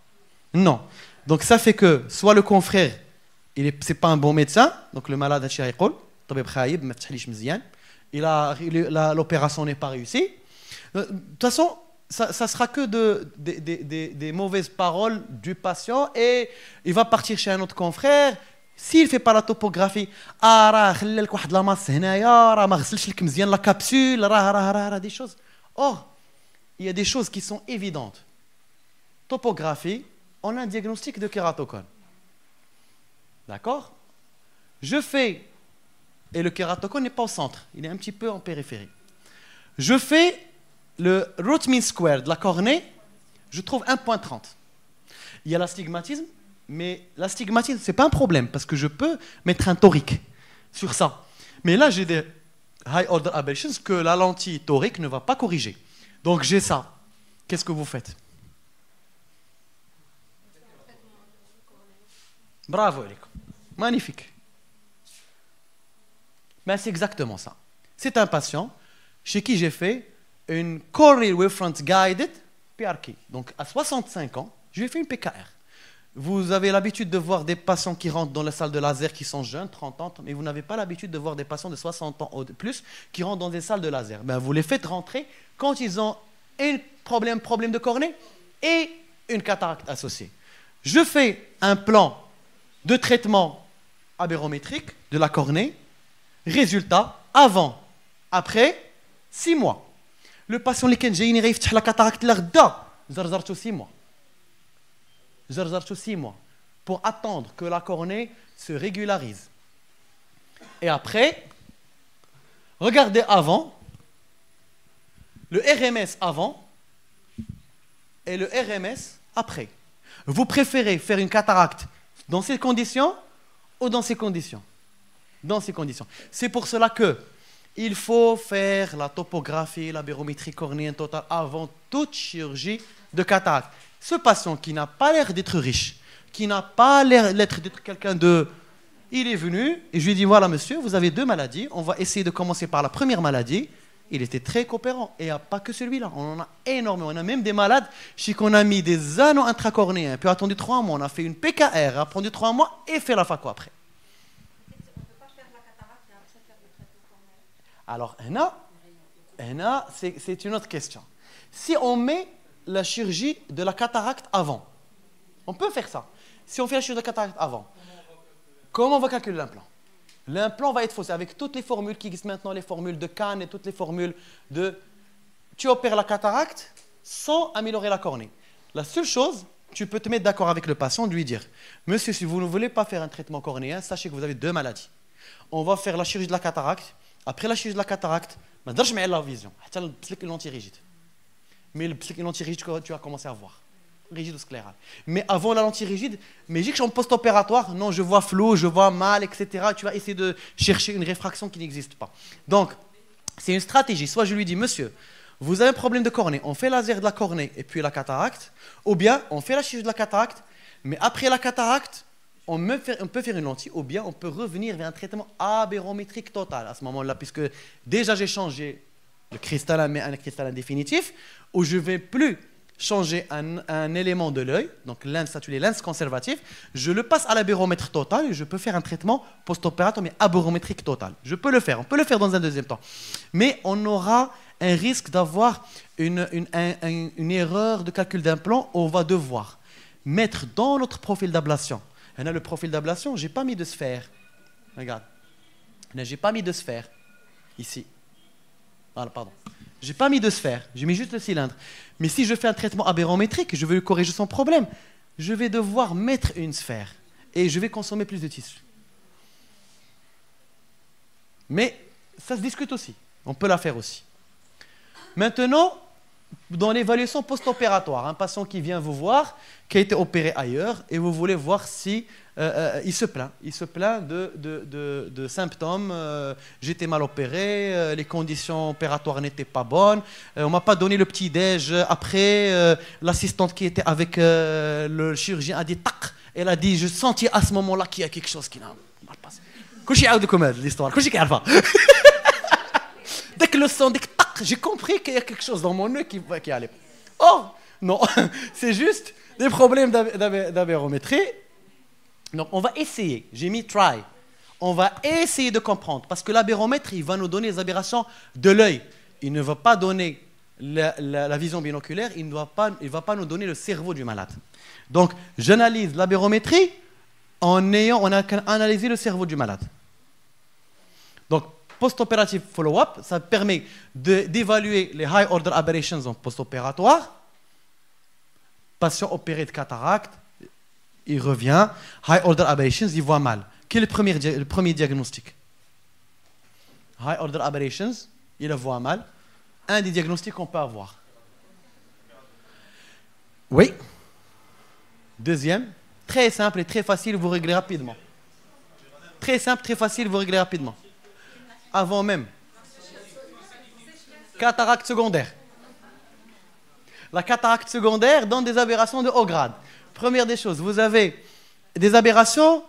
Non. Donc, ça fait que, soit le confrère, ce n'est pas un bon médecin, donc le malade l'opération n'est pas réussie. De toute façon, ça sera que des mauvaises paroles du patient et il va partir chez un autre confrère. S'il ne fait pas la topographie, la capsule, des choses. Or, il y a des choses qui sont évidentes. Topographie, on a un diagnostic de kératocone. D'accord? Je fais, et le kératocone n'est pas au centre, il est un petit peu en périphérie. Je fais le root mean square de la cornée, je trouve 1,30. Il y a l'astigmatisme, mais l'astigmatisme, ce n'est pas un problème, parce que je peux mettre un torique sur ça. Mais là, j'ai des high order aberrations que la lentille torique ne va pas corriger. Donc j'ai ça. Qu'est-ce que vous faites? Bravo, Eliko. Magnifique. Ben, c'est exactement ça. C'est un patient chez qui j'ai fait une Corneal Wavefront Guided PRK. Donc à 65 ans, je lui ai fait une PKR. Vous avez l'habitude de voir des patients qui rentrent dans la salle de laser qui sont jeunes, 30 ans, mais vous n'avez pas l'habitude de voir des patients de 60 ans ou plus qui rentrent dans des salles de laser. Ben, vous les faites rentrer quand ils ont un problème de cornée et une cataracte associée. Je fais un plan de traitement aberrométrique de la cornée. Résultat, avant, après, 6 mois. Le patient qui جاي يفتح la cataracte l'غدا زرزرته 6 mois. زرزرته 6 mois pour attendre que la cornée se régularise. Et après, regardez avant, le RMS avant et le RMS après. Vous préférez faire une cataracte dans ces conditions ou dans ces conditions? Dans ces conditions. C'est pour cela que il faut faire la topographie, la barométrie cornéenne totale avant toute chirurgie de cataracte. Ce patient qui n'a pas l'air d'être riche, qui n'a pas l'air d'être quelqu'un de... Il est venu et je lui ai dit, voilà monsieur, vous avez 2 maladies, on va essayer de commencer par la première maladie. Il était très coopérant et il n'y a pas que celui-là, on en a énormément. On a même des malades chez qu'on a mis des anneaux intracornéens, puis attendu 3 mois, on a fait une PKR, attendu 3 mois et fait la phaco après. Alors, c'est une autre question. Si on met la chirurgie de la cataracte avant, on peut faire ça. Si on fait la chirurgie de la cataracte avant, comment on va calculer l'implant? L'implant va être faussé avec toutes les formules qui existent maintenant, les formules de Kahn et toutes les formules de... Tu opères la cataracte sans améliorer la cornée. La seule chose, tu peux te mettre d'accord avec le patient, lui dire, monsieur, si vous ne voulez pas faire un traitement cornéen, sachez que vous avez 2 maladies. On va faire la chirurgie de la cataracte. Après la chirurgie de la cataracte, je ne vais pas la vision. Je vais le l'anti-rigide. Mais le l'anti-rigide, tu vas commencer à voir. Rigide ou scléral. Mais avant la lentille rigide, mais j'ai que je suis en post-opératoire, non, je vois flou, je vois mal, etc. Tu vas essayer de chercher une réfraction qui n'existe pas. Donc, c'est une stratégie. Soit je lui dis, monsieur, vous avez un problème de cornée, on fait laser de la cornée et puis la cataracte, ou bien on fait la chirurgie de la cataracte, mais après la cataracte, on peut faire une lentille, ou bien on peut revenir vers un traitement aberrométrique total à ce moment-là, puisque déjà j'ai changé le cristallin, mais un cristallin définitif, où je ne vais plus changer un élément de l'œil, donc lens satellé, lens conservatif, je le passe à l'aberromètre total et je peux faire un traitement post-opératoire, mais aberrométrique total. Je peux le faire, on peut le faire dans un deuxième temps. Mais on aura un risque d'avoir une erreur de calcul d'implant, on va devoir mettre dans notre profil d'ablation. On a le profil d'ablation, je n'ai pas mis de sphère. Regarde. Je n'ai pas mis de sphère. Ici. Voilà, pardon. Je n'ai pas mis de sphère, j'ai mis juste le cylindre. Mais si je fais un traitement aberrométrique, je veux corriger son problème, je vais devoir mettre une sphère. Et je vais consommer plus de tissu. Mais ça se discute aussi. On peut la faire aussi. Maintenant, dans l'évaluation post-opératoire, un patient qui vient vous voir, qui a été opéré ailleurs, et vous voulez voir si il se plaint de symptômes, j'étais mal opéré, les conditions opératoires n'étaient pas bonnes, on ne m'a pas donné le petit-déj, après l'assistante qui était avec le chirurgien a dit tac, elle a dit je sentis à ce moment-là qu'il y a quelque chose qui n'a mal passé. Couchez à l'histoire, couchez à dès que le son, dès que tac, j'ai compris qu'il y a quelque chose dans mon nez qui allait. Or, non, c'est juste des problèmes d'aberrométrie. Donc, on va essayer. J'ai mis try. On va essayer de comprendre. Parce que l'aberromètre, il va nous donner les aberrations de l'œil. Il ne va pas donner la vision binoculaire. Il ne va pas nous donner le cerveau du malade. Donc, j'analyse l'aberrométrie on a analysé le cerveau du malade. Donc, post-opérative follow-up, ça permet d'évaluer les high order aberrations en post-opératoire. Patient opéré de cataracte, il revient, high order aberrations, il voit mal. Quel est le premier diagnostic? High order aberrations, il voit mal. Un des diagnostics qu'on peut avoir. Oui. Deuxième, très simple et très facile, vous réglez rapidement. Très simple, très facile, vous réglez rapidement. Avant même. Cataracte secondaire. La cataracte secondaire donne des aberrations de haut grade. Première des choses, vous avez des aberrations,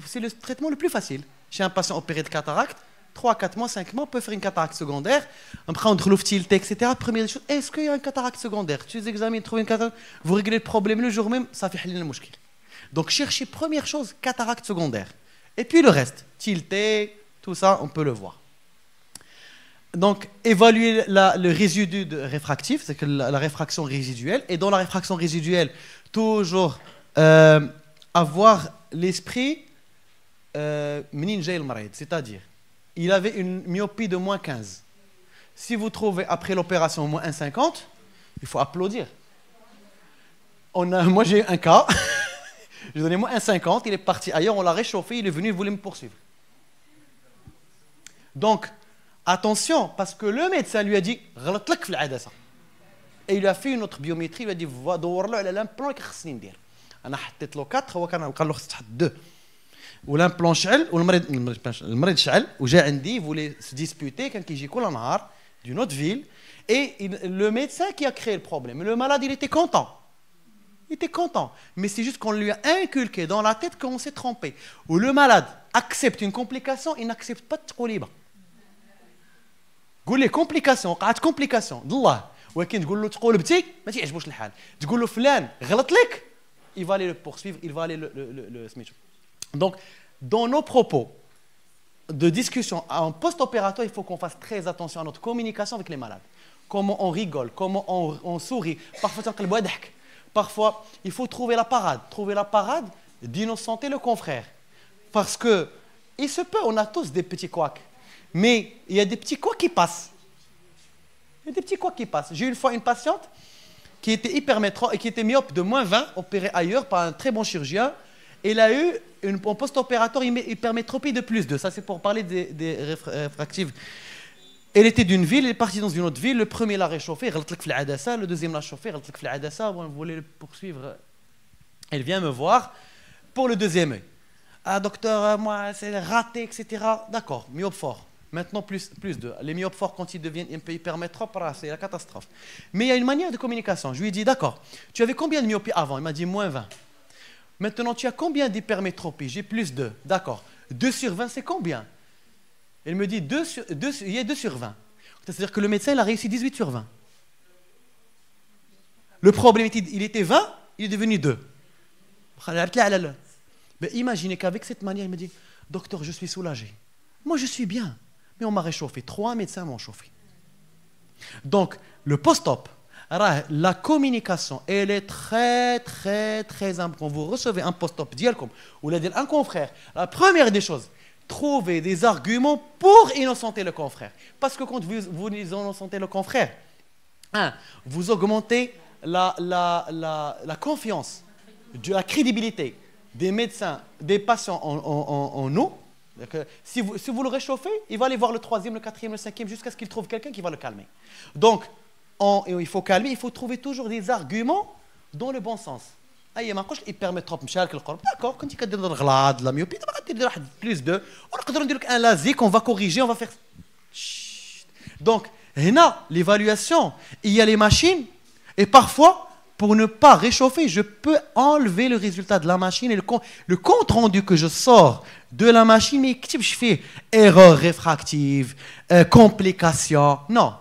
c'est le traitement le plus facile. Chez un patient opéré de cataracte, 3, 4 mois, 5 mois, on peut faire une cataracte secondaire, on prend de l'ophtalmologie, etc. Première des choses, est-ce qu'il y a une cataracte secondaire? Tu examines, trouvez une cataracte, vous réglez le problème le jour même, ça fait halil le mouchkil. Donc cherchez première chose, cataracte secondaire. Et puis le reste, tilté, tout ça, on peut le voir. Donc, évaluer le résidu réfractif, c'est que la réfraction résiduelle. Et dans la réfraction résiduelle, toujours avoir l'esprit c'est-à-dire, il avait une myopie de moins 15. Si vous trouvez après l'opération moins 1,50, il faut applaudir. Moi, j'ai eu un cas, j'ai donné moins 1,50, il est parti ailleurs, on l'a réchauffé, il est venu, il voulait me poursuivre. Donc, attention, parce que le médecin lui a dit et il lui a fait une autre biométrie, il lui a dit va دور على l'implant اللي خصني ندير انا حطيت له 4 هو كان قال له خصك تحط 2 والامبلون شعل والمريض شعل وجا عندي voulait se disputer كان كيجي كل نهار d'une autre ville et le médecin qui a créé le problème, le malade il était content. Il était content, mais c'est juste qu'on lui a inculqué dans la tête qu'on s'est trompé. Ou le malade accepte une complication, il n'accepte pas de تقوليبه. قول لي كومبليكاسيون وقعت كومبليكاسيون الله ولكن تقول له تقولبتي ما تيعجبوش الحال تقول له فلان غلط لك il va aller le poursuivre il va aller le سميتو. Donc dans nos propos de discussion en post-opératoire il faut qu'on fasse très attention à notre communication avec les malades, comment on rigole, comment on sourit, parfois تنقلبوا ضحك, parfois il faut trouver la parade d'innocenter le confrère, parce que il se peut, on a tous des petits couacs. Mais il y a des petits couacs qui passent. J'ai eu une fois une patiente qui était hypermétrope et qui était myope de moins 20, opérée ailleurs par un très bon chirurgien. Elle a eu en post-opératoire hypermétropie de plus 2. Ça, c'est pour parler des réfractives. Elle était d'une ville, elle est partie dans une autre ville. Le premier l'a réchauffé, le deuxième l'a chauffé, on voulait le poursuivre. Elle vient me voir pour le deuxième œil. Ah, docteur, moi, c'est raté, etc. D'accord, myope fort. Maintenant, plus 2. Les myopes forts, quand ils deviennent un peu hypermétropes, c'est la catastrophe. Mais il y a une manière de communication. Je lui ai dit, d'accord, tu avais combien de myopie avant? Il m'a dit, moins 20. Maintenant, tu as combien d'hypermétropie? J'ai plus 2. D'accord. 2 sur 20, c'est combien? Il me dit, il y a 2 sur 20. C'est-à-dire que le médecin, il a réussi 18 sur 20. Le problème, il était 20, il est devenu 2. Mais imaginez qu'avec cette manière, il me dit, docteur, je suis soulagé. Moi, je suis bien. Mais on m'a réchauffé. 3 médecins m'ont chauffé. Donc, le post-op, la communication, elle est très, très, très importante. Quand vous recevez un post-op, ou un confrère, la première des choses, trouvez des arguments pour innocenter le confrère. Parce que quand vous innocentez le confrère, vous augmentez la confiance, la crédibilité des médecins, des patients en nous. Si vous le réchauffez, il va aller voir le 3e, le 4e, le 5e, jusqu'à ce qu'il trouve quelqu'un qui va le calmer. Donc, il faut calmer, il faut trouver toujours des arguments dans le bon sens. Il permet trop d'accord, quand il y a de la myopie, plus 2, on va dire un LASIK, on va corriger, on va faire. Donc, l'évaluation, il y a les machines, et parfois, pour ne pas réchauffer, je peux enlever le résultat de la machine et le compte rendu que je sors de la machine, mais qu'est-ce que je fais? Erreur réfractive, complication. Non,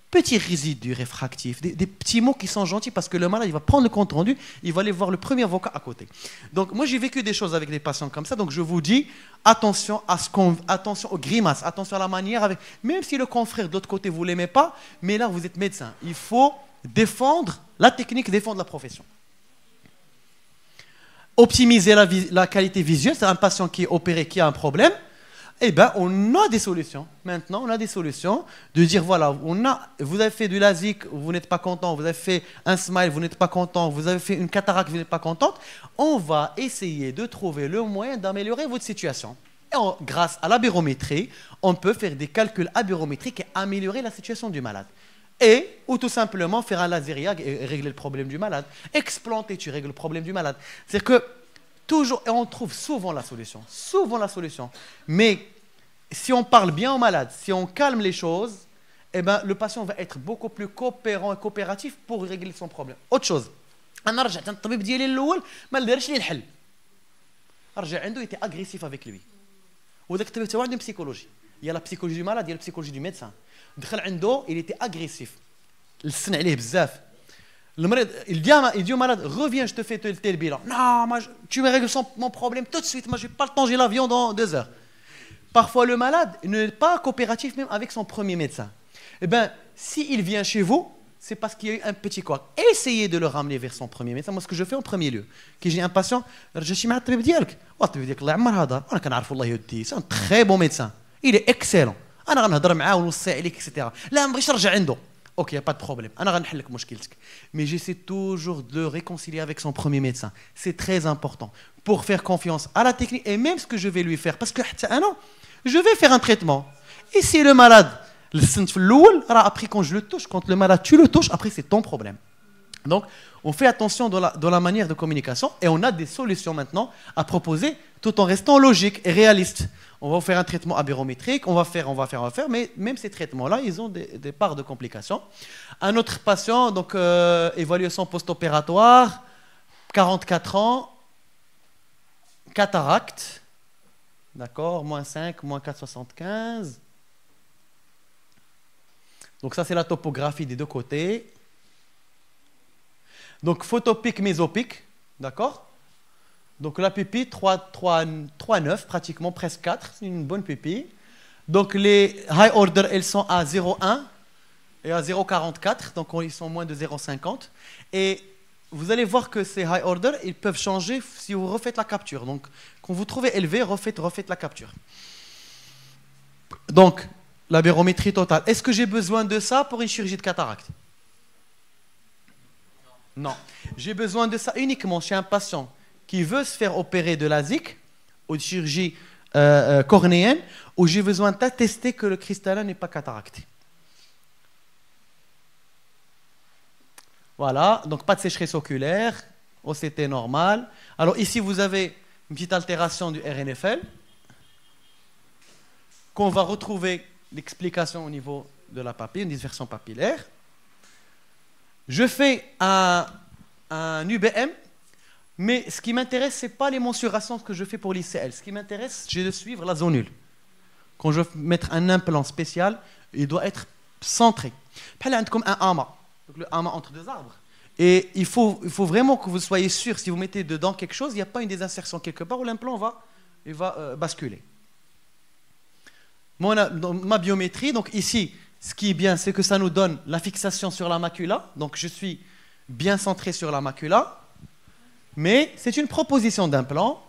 petits résidus réfractifs, des petits mots qui sont gentils parce que le malade, il va prendre le compte rendu, il va aller voir le premier avocat à côté. Donc, moi, j'ai vécu des choses avec des patients comme ça, donc je vous dis, attention attention aux grimaces, attention à la manière, même si le confrère de l'autre côté, vous ne l'aimez pas, mais là, vous êtes médecin. Il faut défendre la technique, défendre la profession. Optimiser la qualité visuelle, c'est un patient qui est opéré, qui a un problème, eh bien, on a des solutions. Maintenant, on a des solutions de dire, voilà, vous avez fait du LASIK, vous n'êtes pas content, vous avez fait un smile, vous n'êtes pas content, vous avez fait une cataracte, vous n'êtes pas contente, on va essayer de trouver le moyen d'améliorer votre situation. Et grâce à la birométrie, on peut faire des calculs abirométriques et améliorer la situation du malade. ou tout simplement faire un lasériag et régler le problème du malade. Explanter, tu règles le problème du malade. C'est que toujours, et on trouve souvent la solution. Souvent la solution. Mais si on parle bien au malade, si on calme les choses, eh ben, le patient va être beaucoup plus coopérant et coopératif pour régler son problème. Autre chose. أنا رجعت عند الطبيب ديالي الأول ما دارش لي الحل. رجع عنده était agressif avec lui. وذاك الطبيب تاعو عنده psychologie. Il y a la psychologie du malade, il y a la psychologie du médecin. دخل عنده, il était agressif. لسن عليه بزاف. المريض il dit au malade reviens, je te fais tel bilan. Non, moi, tu me règles mon problème tout de suite. Moi, j'ai pas le temps, j'ai l'avion dans 2 heures. Parfois, le malade n'est pas coopératif même avec son premier médecin. Eh bien, s'il vient chez vous, c'est parce qu'il y a eu un petit couac. Essayez de le ramener vers son premier médecin. Moi, ce que je fais en premier lieu, quand j'ai un patient, je dis à الطبيب ديالك, الطبيب ديالك الله يعمر هذا, أنا كنعرف والله يودي, c'est un très bon médecin. Il est excellent. أنا غنهضر معاه ونوصي عليك, etc. لا ما بغيتش نرجع عنده. Ok, il n'y a pas de problème. أنا غنحل لك مشكلتك. Mais j'essaie toujours de le réconcilier avec son premier médecin. C'est très important pour faire confiance à la technique et même ce que je vais lui faire. Parce que je vais faire un traitement. Et si le malade, après quand je le touche, quand le malade tu le touches, après c'est ton problème. Donc on fait attention dans la manière de communication et on a des solutions maintenant à proposer tout en restant logique et réaliste. On va faire un traitement aberrométrique, on va faire, mais même ces traitements-là, ils ont des parts de complications. Un autre patient, donc évaluation post-opératoire, 44 ans, cataracte, d'accord, -5, -4,75. Donc ça, c'est la topographie des deux côtés. Donc photopique, mésopique, d'accord. Donc la pupille, 3,9 pratiquement, presque 4, c'est une bonne pupille. Donc les high order, elles sont à 0,1 et à 0,44, donc ils sont moins de 0,50. Et vous allez voir que ces high order, ils peuvent changer si vous refaites la capture. Donc quand vous trouvez élevé, refaites la capture. Donc la barométrie totale. Est-ce que j'ai besoin de ça pour une chirurgie de cataracte? Non. J'ai besoin de ça uniquement chez un patient qui veut se faire opérer de LASIK ou de chirurgie cornéenne, où j'ai besoin d'attester que le cristallin n'est pas cataracté. Voilà, donc pas de sécheresse oculaire, OCT normal. Alors ici, vous avez une petite altération du RNFL qu'on va retrouver l'explication au niveau de la papille, une dispersion papillaire. Je fais un UBM, mais ce qui m'intéresse, ce n'est pas les mensurations que je fais pour l'ICL. Ce qui m'intéresse, c'est de suivre la zone nulle. Quand je vais mettre un implant spécial, il doit être centré. Comme un hama, donc le hama entre 2 arbres. Et il faut vraiment que vous soyez sûr, si vous mettez dedans quelque chose, il n'y a pas une désinsertion quelque part où l'implant va basculer. Ma biométrie, donc ici, ce qui est bien, c'est que ça nous donne la fixation sur la macula. Donc je suis bien centré sur la macula. Mais c'est une proposition d'implant.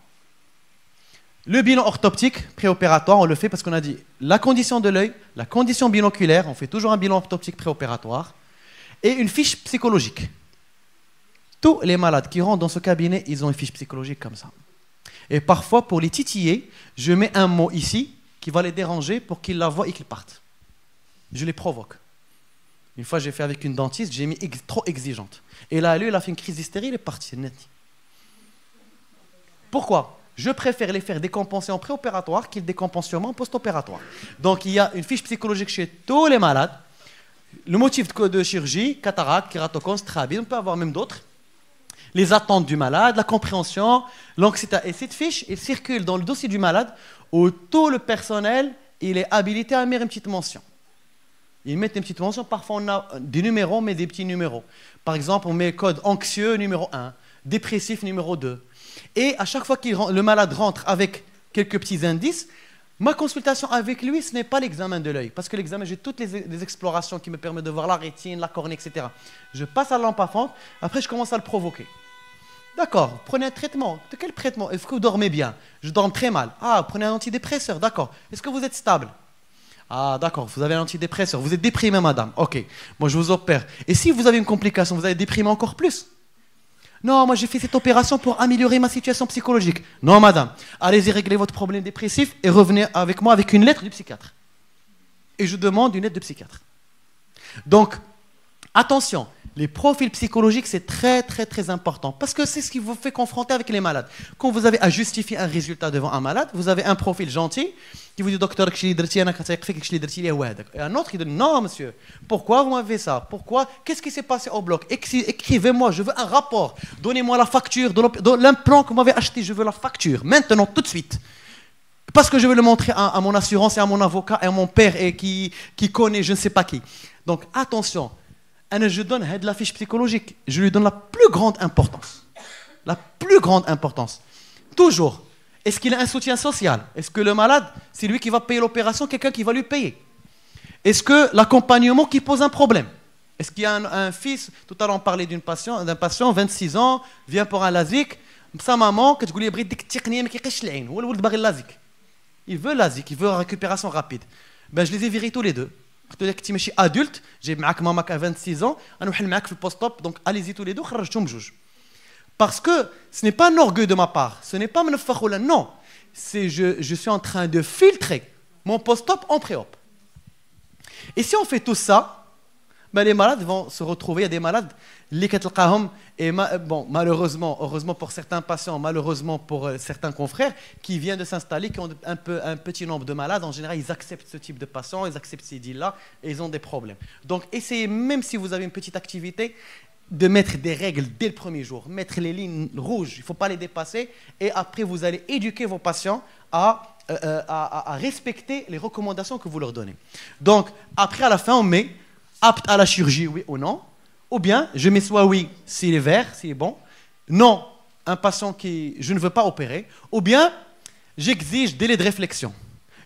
Le bilan orthoptique préopératoire, on le fait parce qu'on a dit la condition de l'œil, la condition binoculaire, on fait toujours un bilan orthoptique préopératoire, et une fiche psychologique. Tous les malades qui rentrent dans ce cabinet, ils ont une fiche psychologique comme ça. Et parfois, pour les titiller, je mets un mot ici qui va les déranger pour qu'ils la voient et qu'ils partent. Je les provoque. Une fois, j'ai fait avec une dentiste, j'ai mis trop exigeante. Et là, lui, il a fait une crise d'hystérie, il est parti net. Pourquoi? Je préfère les faire décompenser en préopératoire qu'ils décompensent sûrement en post-opératoire. Donc, il y a une fiche psychologique chez tous les malades. Le motif de chirurgie, cataracte, kératocone, strabisme, on peut avoir même d'autres. Les attentes du malade, la compréhension, l'anxiété. Et cette fiche, elle circule dans le dossier du malade où tout le personnel, il est habilité à mettre une petite mention. Ils mettent une petite mention, parfois on a des numéros, mais des petits numéros. Par exemple, on met code anxieux numéro 1, dépressif numéro 2. Et à chaque fois que le malade rentre avec quelques petits indices, ma consultation avec lui, ce n'est pas l'examen de l'œil. Parce que l'examen, j'ai toutes les explorations qui me permettent de voir la rétine, la cornée, etc. Je passe à la lampe à fente, après je commence à le provoquer. D'accord, prenez un traitement. De quel traitement? Est-ce que vous dormez bien? Je dors très mal. Ah, prenez un antidépresseur, d'accord. Est-ce que vous êtes stable? Ah, d'accord, vous avez un antidépresseur. Vous êtes déprimé, madame. Ok, moi je vous opère. Et si vous avez une complication, vous allez déprimer encore plus? Non, moi j'ai fait cette opération pour améliorer ma situation psychologique. Non, madame. Allez-y régler votre problème dépressif et revenez avec moi avec une lettre du psychiatre. Et je demande une lettre de psychiatre. Donc, Attention, les profils psychologiques, c'est très, très, très important. Parce que c'est ce qui vous fait confronter avec les malades. Quand vous avez à justifier un résultat devant un malade, vous avez un profil gentil qui vous dit, docteur, et un autre qui dit, non, monsieur, pourquoi vous m'avez fait ça? Pourquoi? Qu'est-ce qui s'est passé au bloc? Écrivez-moi, je veux un rapport. Donnez-moi la facture de l'implant que vous m'avez acheté, je veux la facture, maintenant, tout de suite. Parce que je veux le montrer à mon assurance et à mon avocat et à mon père et qui connaît je ne sais pas qui. Donc, attention. Je donne la fiche psychologique, je lui donne la plus grande importance. La plus grande importance. Toujours. Est-ce qu'il a un soutien social? Est-ce que le malade, c'est lui qui va payer l'opération, quelqu'un qui va lui payer? Est-ce que l'accompagnement qui pose un problème? Est-ce qu'il y a un fils? Tout à l'heure, on parlait d'un patient, 26 ans, vient pour un LASIK. Sa maman, il veut LASIK, il veut une récupération rapide. Ben, je les ai virés tous les deux. Je suis adulte, j'ai maman à 26 ans, je suis le post-op, donc allez-y tous les deux, parce que ce n'est pas un orgueil de ma part, ce n'est pas mon fakhoula, non, je suis en train de filtrer mon post-op en pré-op. Et si on fait tout ça, ben les malades vont se retrouver, il y a des malades, et bon, malheureusement, heureusement pour certains patients, malheureusement pour certains confrères qui viennent de s'installer, qui ont un petit nombre de malades, en général, ils acceptent ce type de patients, ils acceptent ces deals-là, et ils ont des problèmes. Donc, essayez, même si vous avez une petite activité, de mettre des règles dès le premier jour, mettre les lignes rouges, il ne faut pas les dépasser, et après, vous allez éduquer vos patients à respecter les recommandations que vous leur donnez. Donc, après, à la fin, on met apte à la chirurgie, oui ou non. Ou bien, je mets soit oui, s'il est vert, s'il est bon. Non, un patient qui je ne veux pas opérer. Ou bien, j'exige délai de réflexion.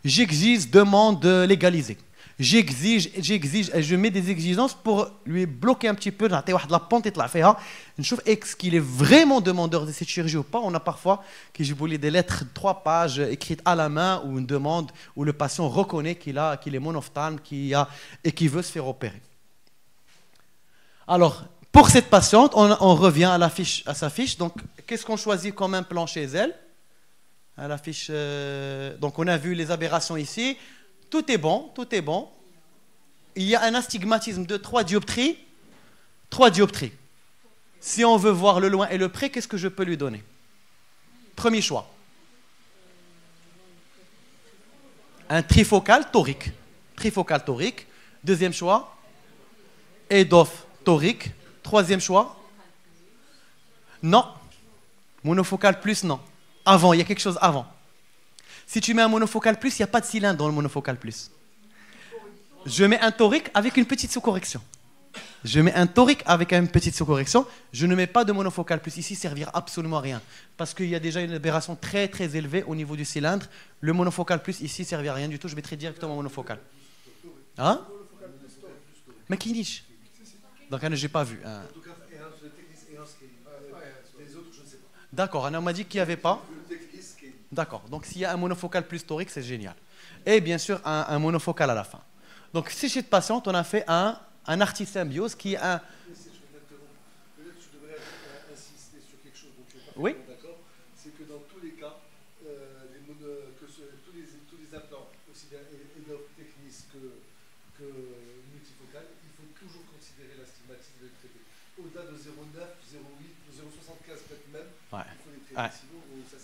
J'exige demande légalisée. J'exige, je mets des exigences pour lui bloquer un petit peu, la pente et la faire. Est-ce qu'il est vraiment demandeur de cette chirurgie ou pas? On a parfois qui voulais des lettres de 3 pages écrites à la main ou une demande où le patient reconnaît qu'il est monophthale et qu'il veut se faire opérer. Alors, pour cette patiente, on revient à sa fiche. Donc, qu'est-ce qu'on choisit comme implant chez elle? À la fiche, donc, on a vu les aberrations ici. Tout est bon, tout est bon. Il y a un astigmatisme de 3 dioptries. 3 dioptries. Si on veut voir le loin et le près, qu'est-ce que je peux lui donner? Premier choix. Un trifocal torique. Trifocal torique. Deuxième choix. EDOF torique. Troisième choix. Non. Monofocal plus, non. Avant, il y a quelque chose avant. Si tu mets un monofocal plus, il n'y a pas de cylindre dans le monofocal plus. Je mets un torique avec une petite sous-correction. Je mets un torique avec une petite sous-correction. Je ne mets pas de monofocal plus. Ici, ça ne servira absolument à rien. Parce qu'il y a déjà une aberration très très élevée au niveau du cylindre. Le monofocal plus, ici, ne servira à rien du tout. Je mettrai directement monofocal. Hein? Mais qui niche? Donc, je n'ai pas vu. D'accord, on m'a dit qu'il n'y avait pas. D'accord, donc s'il y a un monofocal plus torique, c'est génial. Et bien sûr, un monofocal à la fin. Donc, si chez cette patiente, on a fait un artisymbiose qui est un... Peut-être que je devrais insister sur quelque chose dont tu n'es pas oui. D'accord. C'est que dans tous les cas, tous les implants, aussi bien EDOF, Technis que multifocal, il faut toujours considérer l'astigmatisme et le traiter. Au-delà de 0,9, 0,8, 0,75 peut-être même, ouais. Il faut les traiter. Ouais.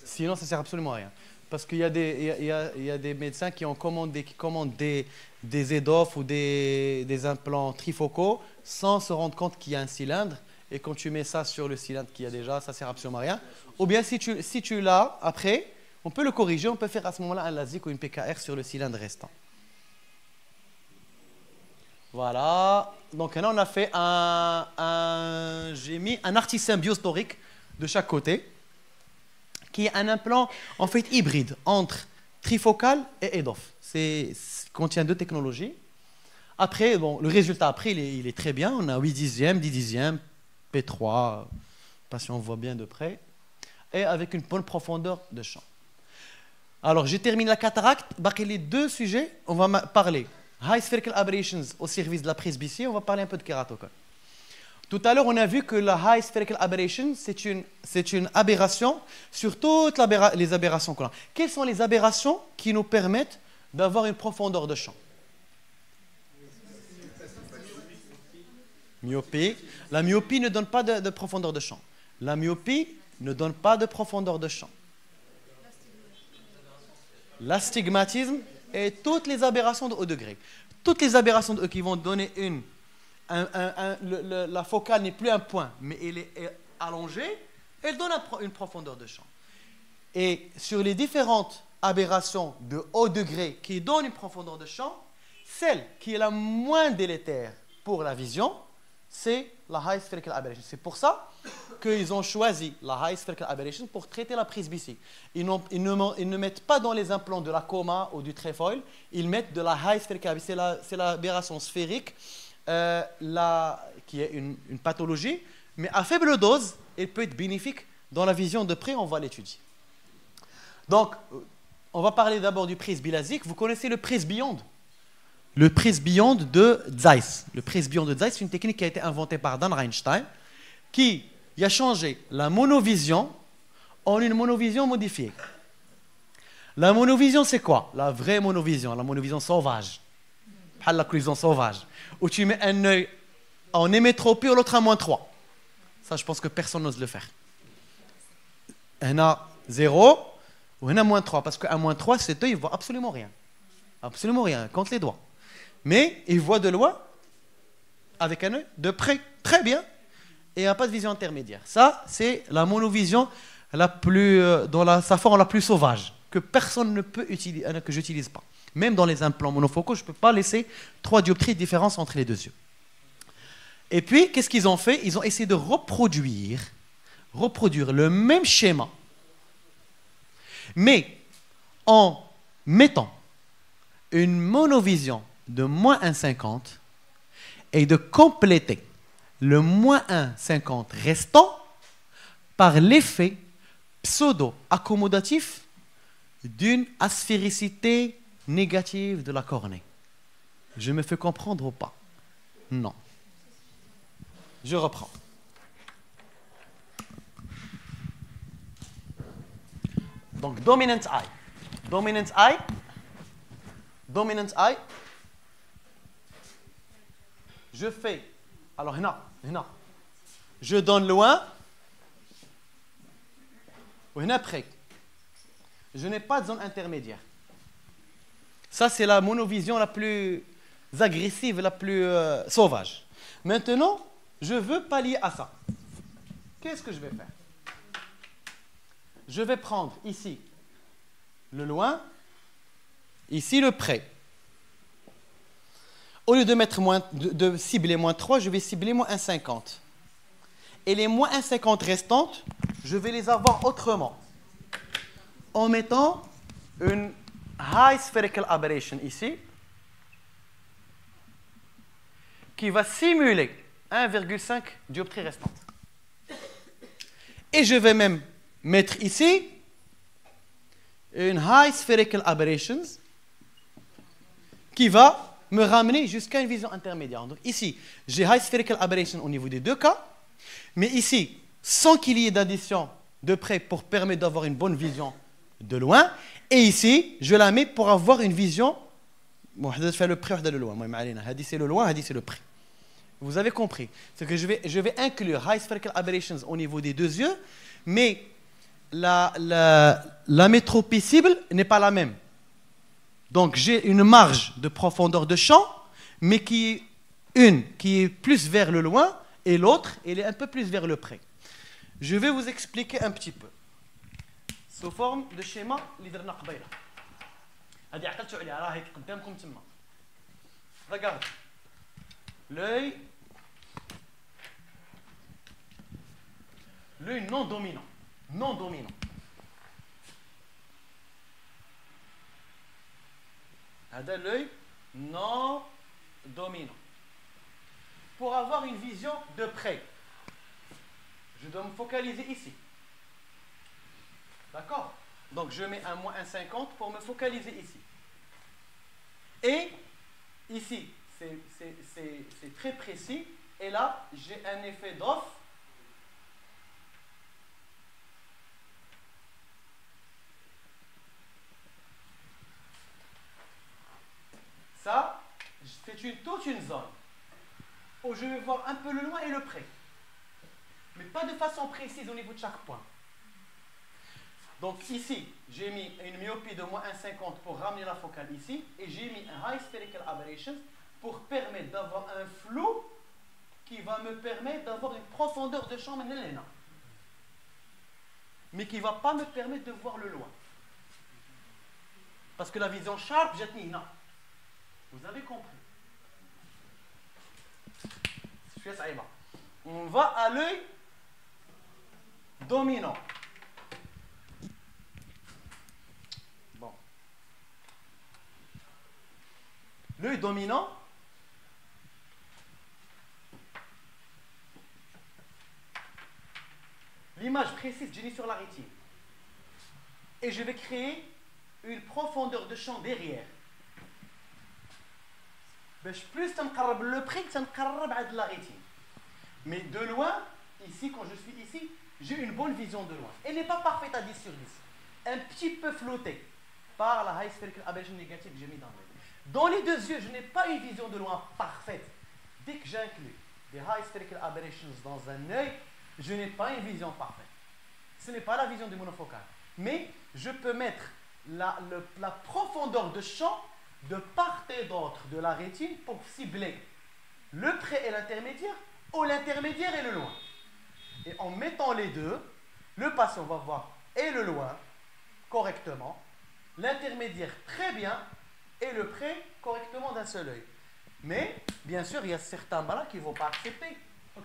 Sinon, ça ne sert absolument à rien. Parce qu'il y a des médecins qui commandent des EDOF ou des implants trifocaux sans se rendre compte qu'il y a un cylindre. Et quand tu mets ça sur le cylindre qu'il y a déjà, ça ne sert absolument à rien. Ou bien si tu l'as, après, on peut le corriger. On peut faire à ce moment-là un LASIK ou une PKR sur le cylindre restant. Voilà. Donc là, on a fait j'ai mis un artisymbiose torique de chaque côté, qui est un implant en fait hybride entre trifocal et EDOF. Il contient 2 technologies. Après, bon, le résultat après, il est très bien. On a 8 dixièmes, 10 dixièmes, P3, patient voit bien de près, et avec une bonne profondeur de champ. Alors, j'ai terminé la cataracte. Les 2 sujets, on va parler high spherical aberrations au service de la presbytie. On va parler un peu de kératocone. Tout à l'heure, on a vu que la high spherical aberration, c'est une aberration sur toutes les aberrations qu'on a. Quelles sont les aberrations qui nous permettent d'avoir une profondeur de champ? Myopie. La myopie ne donne pas de profondeur de champ. La myopie ne donne pas de profondeur de champ. L'astigmatisme et toutes les aberrations de haut degré. Toutes les aberrations de qui vont donner la focale n'est plus un point, mais elle est allongée, elle donne une profondeur de champ. Et sur les différentes aberrations de haut degré qui donnent une profondeur de champ, celle qui est la moins délétère pour la vision, c'est la High Spherical Aberration. C'est pour ça qu'ils ont choisi la High Spherical Aberration pour traiter la presbytie. Ils ne mettent pas dans les implants de la coma ou du trefoil, ils mettent de la High Spherical Aberration. C'est l'aberration sphérique qui est une pathologie, mais à faible dose, elle peut être bénéfique dans la vision de près, on va l'étudier. Donc, on va parler d'abord du presbylasique. Vous connaissez le presbyonde? Le presbyonde de Zeiss. Le presbyonde de Zeiss, c'est une technique qui a été inventée par Dan Reinstein, qui a changé la monovision en une monovision modifiée. La monovision, c'est quoi? La vraie monovision, la monovision sauvage. Pas la cloison sauvage. Où tu mets un œil en hémétropie ou l'autre à -3. Ça, je pense que personne n'ose le faire. Un a 0 ou un a -3. Parce qu'à -3, cet œil, il ne voit absolument rien. Absolument rien, compte les doigts. Mais il voit de loin, avec un œil, de près, très bien, et il n'y a pas de vision intermédiaire. Ça, c'est la monovision dans sa forme la plus sauvage, que personne ne peut utiliser, que je n'utilise pas. Même dans les implants monofocaux, je ne peux pas laisser 3 dioptries de différence entre les deux yeux. Et puis, qu'est-ce qu'ils ont fait? Ils ont essayé de reproduire le même schéma, mais en mettant une monovision de -1,50 et de compléter le -1,50 restant par l'effet pseudo-accommodatif d'une asphricité négative de la cornée. Je me fais comprendre ou pas? Non. Je reprends. Donc, dominant eye. Dominant eye. Je fais. Alors, je donne loin. Ou près. Je n'ai pas de zone intermédiaire. Ça, c'est la monovision la plus agressive, la plus sauvage. Maintenant, je veux pallier à ça. Qu'est-ce que je vais faire? Je vais prendre ici le loin, ici le près. Au lieu de cibler -3, je vais cibler -1,50. Et les -1,50 restantes, je vais les avoir autrement. En mettant une High Spherical Aberration ici, qui va simuler 1,5 dioptries restantes. Et je vais même mettre ici une High Spherical Aberration qui va me ramener jusqu'à une vision intermédiaire. Donc ici, j'ai High Spherical Aberration au niveau des deux cas, mais ici, sans qu'il y ait d'addition de près pour permettre d'avoir une bonne vision de loin, et ici, je la mets pour avoir une vision. Bon, je vais faire le près, le loin. C'est le loin, c'est le près. Vous avez compris. C'est que je vais inclure High Spherical Aberrations au niveau des deux yeux, mais la métropie cible n'est pas la même. Donc j'ai une marge de profondeur de champ, mais qui est plus vers le loin, et l'autre, elle est un peu plus vers le près. Je vais vous expliquer un petit peu. Sous forme de schéma اللي درنا قبيله. هذه عقلتوا عليها راه هيك قدامكم تما. Regarde. L'œil non dominant. Non dominant. هذا l'œil non dominant. Pour avoir une vision de près, je dois me focaliser ici. D'accord? Donc je mets un -1,50 pour me focaliser ici. Et ici, c'est très précis. Et là, j'ai un effet d'off. Ça, c'est toute une zone où je vais voir un peu le loin et le près. Mais pas de façon précise au niveau de chaque point. Donc ici, j'ai mis une myopie de moins 1,50 pour ramener la focale ici, et j'ai mis un high spherical aberration pour permettre d'avoir un flou qui va me permettre d'avoir une profondeur de champ maintenant, mais qui ne va pas me permettre de voir le loin. Parce que la vision sharp, j'ai tenu, non. Vous avez compris. On va à l'œil dominant. Bon. L'œil dominant, l'image précise, j'ai mis sur la rétine. Et je vais créer une profondeur de champ derrière. Plus تنقرب le près, تنقرب à la rétine. Mais de loin, ici, quand je suis ici, j'ai une bonne vision de loin. Elle n'est pas parfaite à 10 sur 10. Un petit peu flottée par la high spherical aberration négative que j'ai mis dans l'œil. Dans les deux yeux, je n'ai pas une vision de loin parfaite. Dès que j'inclus des high spherical aberrations dans un œil, je n'ai pas une vision parfaite. Ce n'est pas la vision du monofocal. Mais je peux mettre la profondeur de champ de part et d'autre de la rétine pour cibler le près et l'intermédiaire ou l'intermédiaire et le loin. Et en mettant les deux, le patient va voir et le loin correctement, l'intermédiaire très bien et le près correctement d'un seul œil. Mais, bien sûr, il y a certains malades qui ne vont pas accepter. Je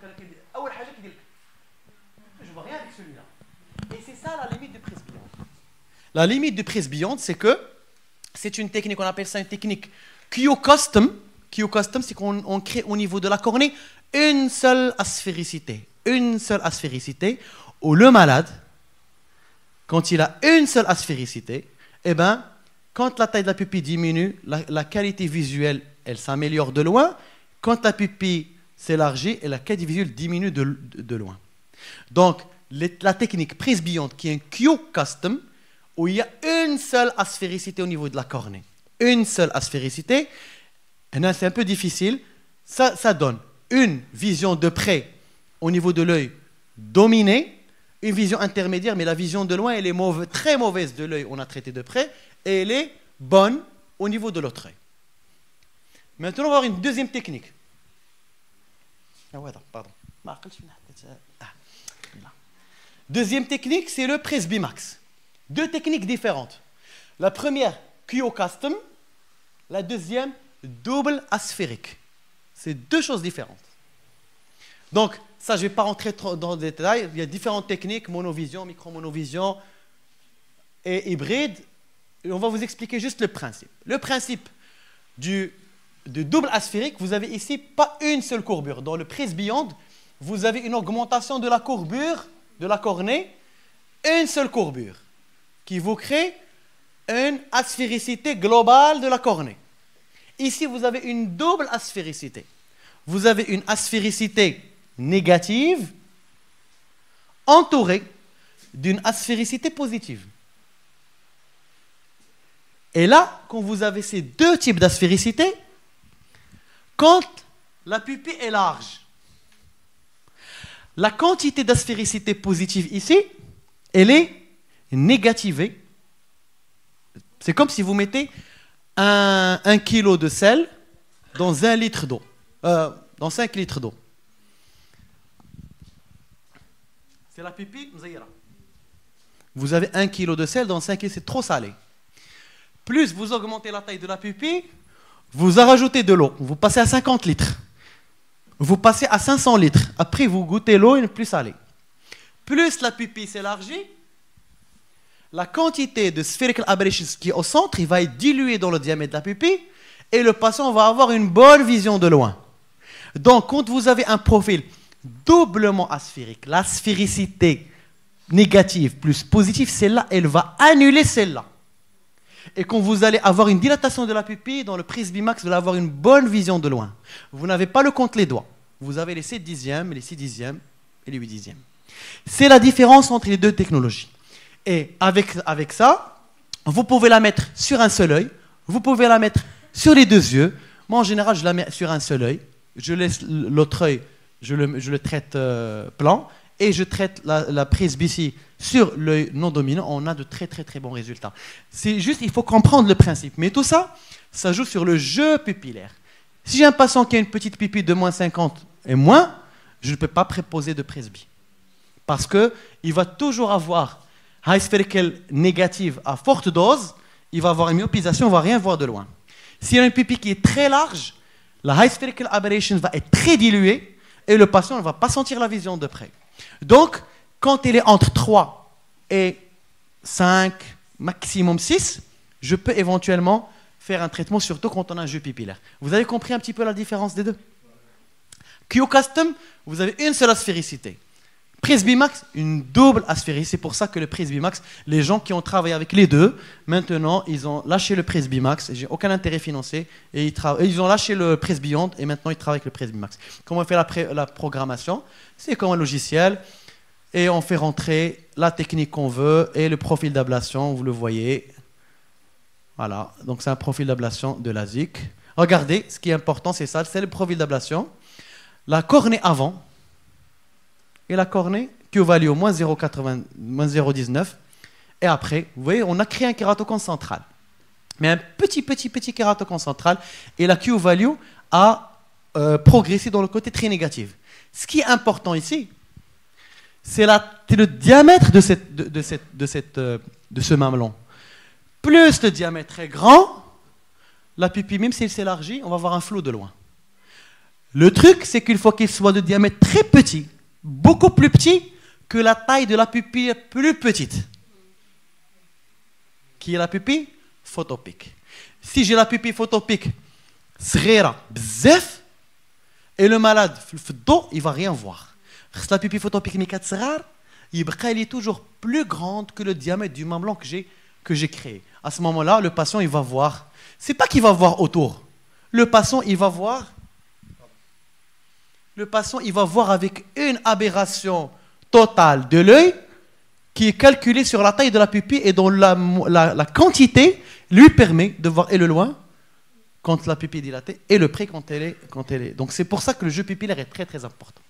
ne vois rien avec celui-là. Et c'est ça la limite du presbyonde. La limite du presbyonde, c'est que c'est une technique, on appelle ça une technique Q-custom. Q-custom, c'est qu'on crée au niveau de la cornée une seule aspéricité. Une seule aspéricité, où le malade, quand il a une seule aspéricité, eh ben, quand la taille de la pupille diminue, la qualité visuelle, elle s'améliore de loin. Quand la pupille s'élargit, la qualité visuelle diminue de loin. Donc, la technique presbyonde, qui est un Q-custom, où il y a une seule aspéricité au niveau de la cornée. Une seule aspéricité. C'est un peu difficile. Ça donne une vision de près au niveau de l'œil dominée, une vision intermédiaire, mais la vision de loin, elle est très mauvaise de l'œil, on a traité de près, et elle est bonne au niveau de l'autre œil. Maintenant, on va voir une deuxième technique. Pardon. Deuxième technique, c'est le presbymax. Deux techniques différentes. La première, Q-custom. La deuxième, double asphérique. C'est deux choses différentes. Donc, ça, je ne vais pas rentrer dans le détail. Il y a différentes techniques, monovision, micro-monovision et hybride. Et on va vous expliquer juste le principe. Le principe du double asphérique, vous avez ici pas une seule courbure. Dans le presbyonde, vous avez une augmentation de la courbure de la cornée, une seule courbure, qui vous crée une aspéricité globale de la cornée. Ici, vous avez une double aspéricité. Vous avez une aspéricité négative entourée d'une aspéricité positive. Et là, quand vous avez ces deux types d'aspéricité, quand la pupille est large, la quantité d'aspéricité positive ici, elle est négativée. C'est comme si vous mettez un kilo de sel dans 1 litre d'eau, dans 5 litres d'eau. C'est la pupille mzaïra. Vous avez 1 kilo de sel dans 5 litres, c'est trop salé. Plus vous augmentez la taille de la pupille, vous rajoutez de l'eau. Vous passez à 50 litres. Vous passez à 500 litres. Après, vous goûtez l'eau, elle est plus salée. Plus la pupille s'élargit, la quantité de spherical aberration qui est au centre, il va être dilué dans le diamètre de la pupille et le patient va avoir une bonne vision de loin. Donc, quand vous avez un profil doublement asphérique, l'aspéricité négative plus positive, celle-là, elle va annuler celle-là. Et quand vous allez avoir une dilatation de la pupille, dans le presbymax, vous allez avoir une bonne vision de loin. Vous n'avez pas le compte les doigts. Vous avez les 7 dixièmes, les 6 dixièmes et les 8 dixièmes. C'est la différence entre les deux technologies. Et avec ça, vous pouvez la mettre sur un seul œil, vous pouvez la mettre sur les deux yeux. Moi, en général, je la mets sur un seul œil. je laisse l'autre œil, je le traite plan, et je traite la presbytie sur l'œil non dominant, on a de très très très bons résultats. C'est juste, il faut comprendre le principe. Mais tout ça, ça joue sur le jeu pupillaire. Si j'ai un patient qui a une petite pupille de moins 50 et moins, je ne peux pas préposer de presbytie. Parce qu'il va toujours avoir high spherical négative à forte dose, il va avoir une myopisation, on ne va rien voir de loin. S'il y a une pupille qui est très large, la high spherical aberration va être très diluée et le patient ne va pas sentir la vision de près. Donc, quand il est entre 3 et 5, maximum 6, je peux éventuellement faire un traitement, surtout quand on a un jeu pupillaire. Vous avez compris un petit peu la différence des deux? Q-Custom, vous avez une seule aspéricité. Presbymax, une double aspéricité. C'est pour ça que le Presbymax, les gens qui ont travaillé avec les deux, maintenant, ils ont lâché le Presbymax, j'ai aucun intérêt financier, et ils ont lâché le Presbyond, et maintenant ils travaillent avec le Presbymax. Comment on fait la programmation? C'est comme un logiciel, et on fait rentrer la technique qu'on veut, et le profil d'ablation, vous le voyez. Voilà, donc c'est un profil d'ablation de l'ASIC. Regardez, ce qui est important, c'est ça, c'est le profil d'ablation. La cornée avant, et la cornée Q-value au moins 0,80, moins 0,19. Et après, vous voyez, on a créé un kératocone central. Mais un petit kératocone central, et la Q-value a progressé dans le côté très négatif. Ce qui est important ici, c'est le diamètre de ce mamelon. Plus le diamètre est grand, la pupille, même si elle s'élargit, on va avoir un flou de loin. Le truc, c'est qu'il faut qu'il soit de diamètre très petit, beaucoup plus petit que la taille de la pupille plus petite. Qui est la pupille? Photopique. Si j'ai la pupille photopique, صغيرة بزاف, et le malade, il ne va rien voir. La pupille photopique, il est toujours plus grande que le diamètre du mamelon que j'ai créé. À ce moment-là, le patient, il va voir. C'est pas qu'il va voir autour. Le patient, il va voir. Le patient, il va voir avec une aberration totale de l'œil qui est calculée sur la taille de la pupille et dont la quantité lui permet de voir et le loin quand la pupille est dilatée et le près quand elle est. Donc c'est pour ça que le jeu pupillaire est très très important.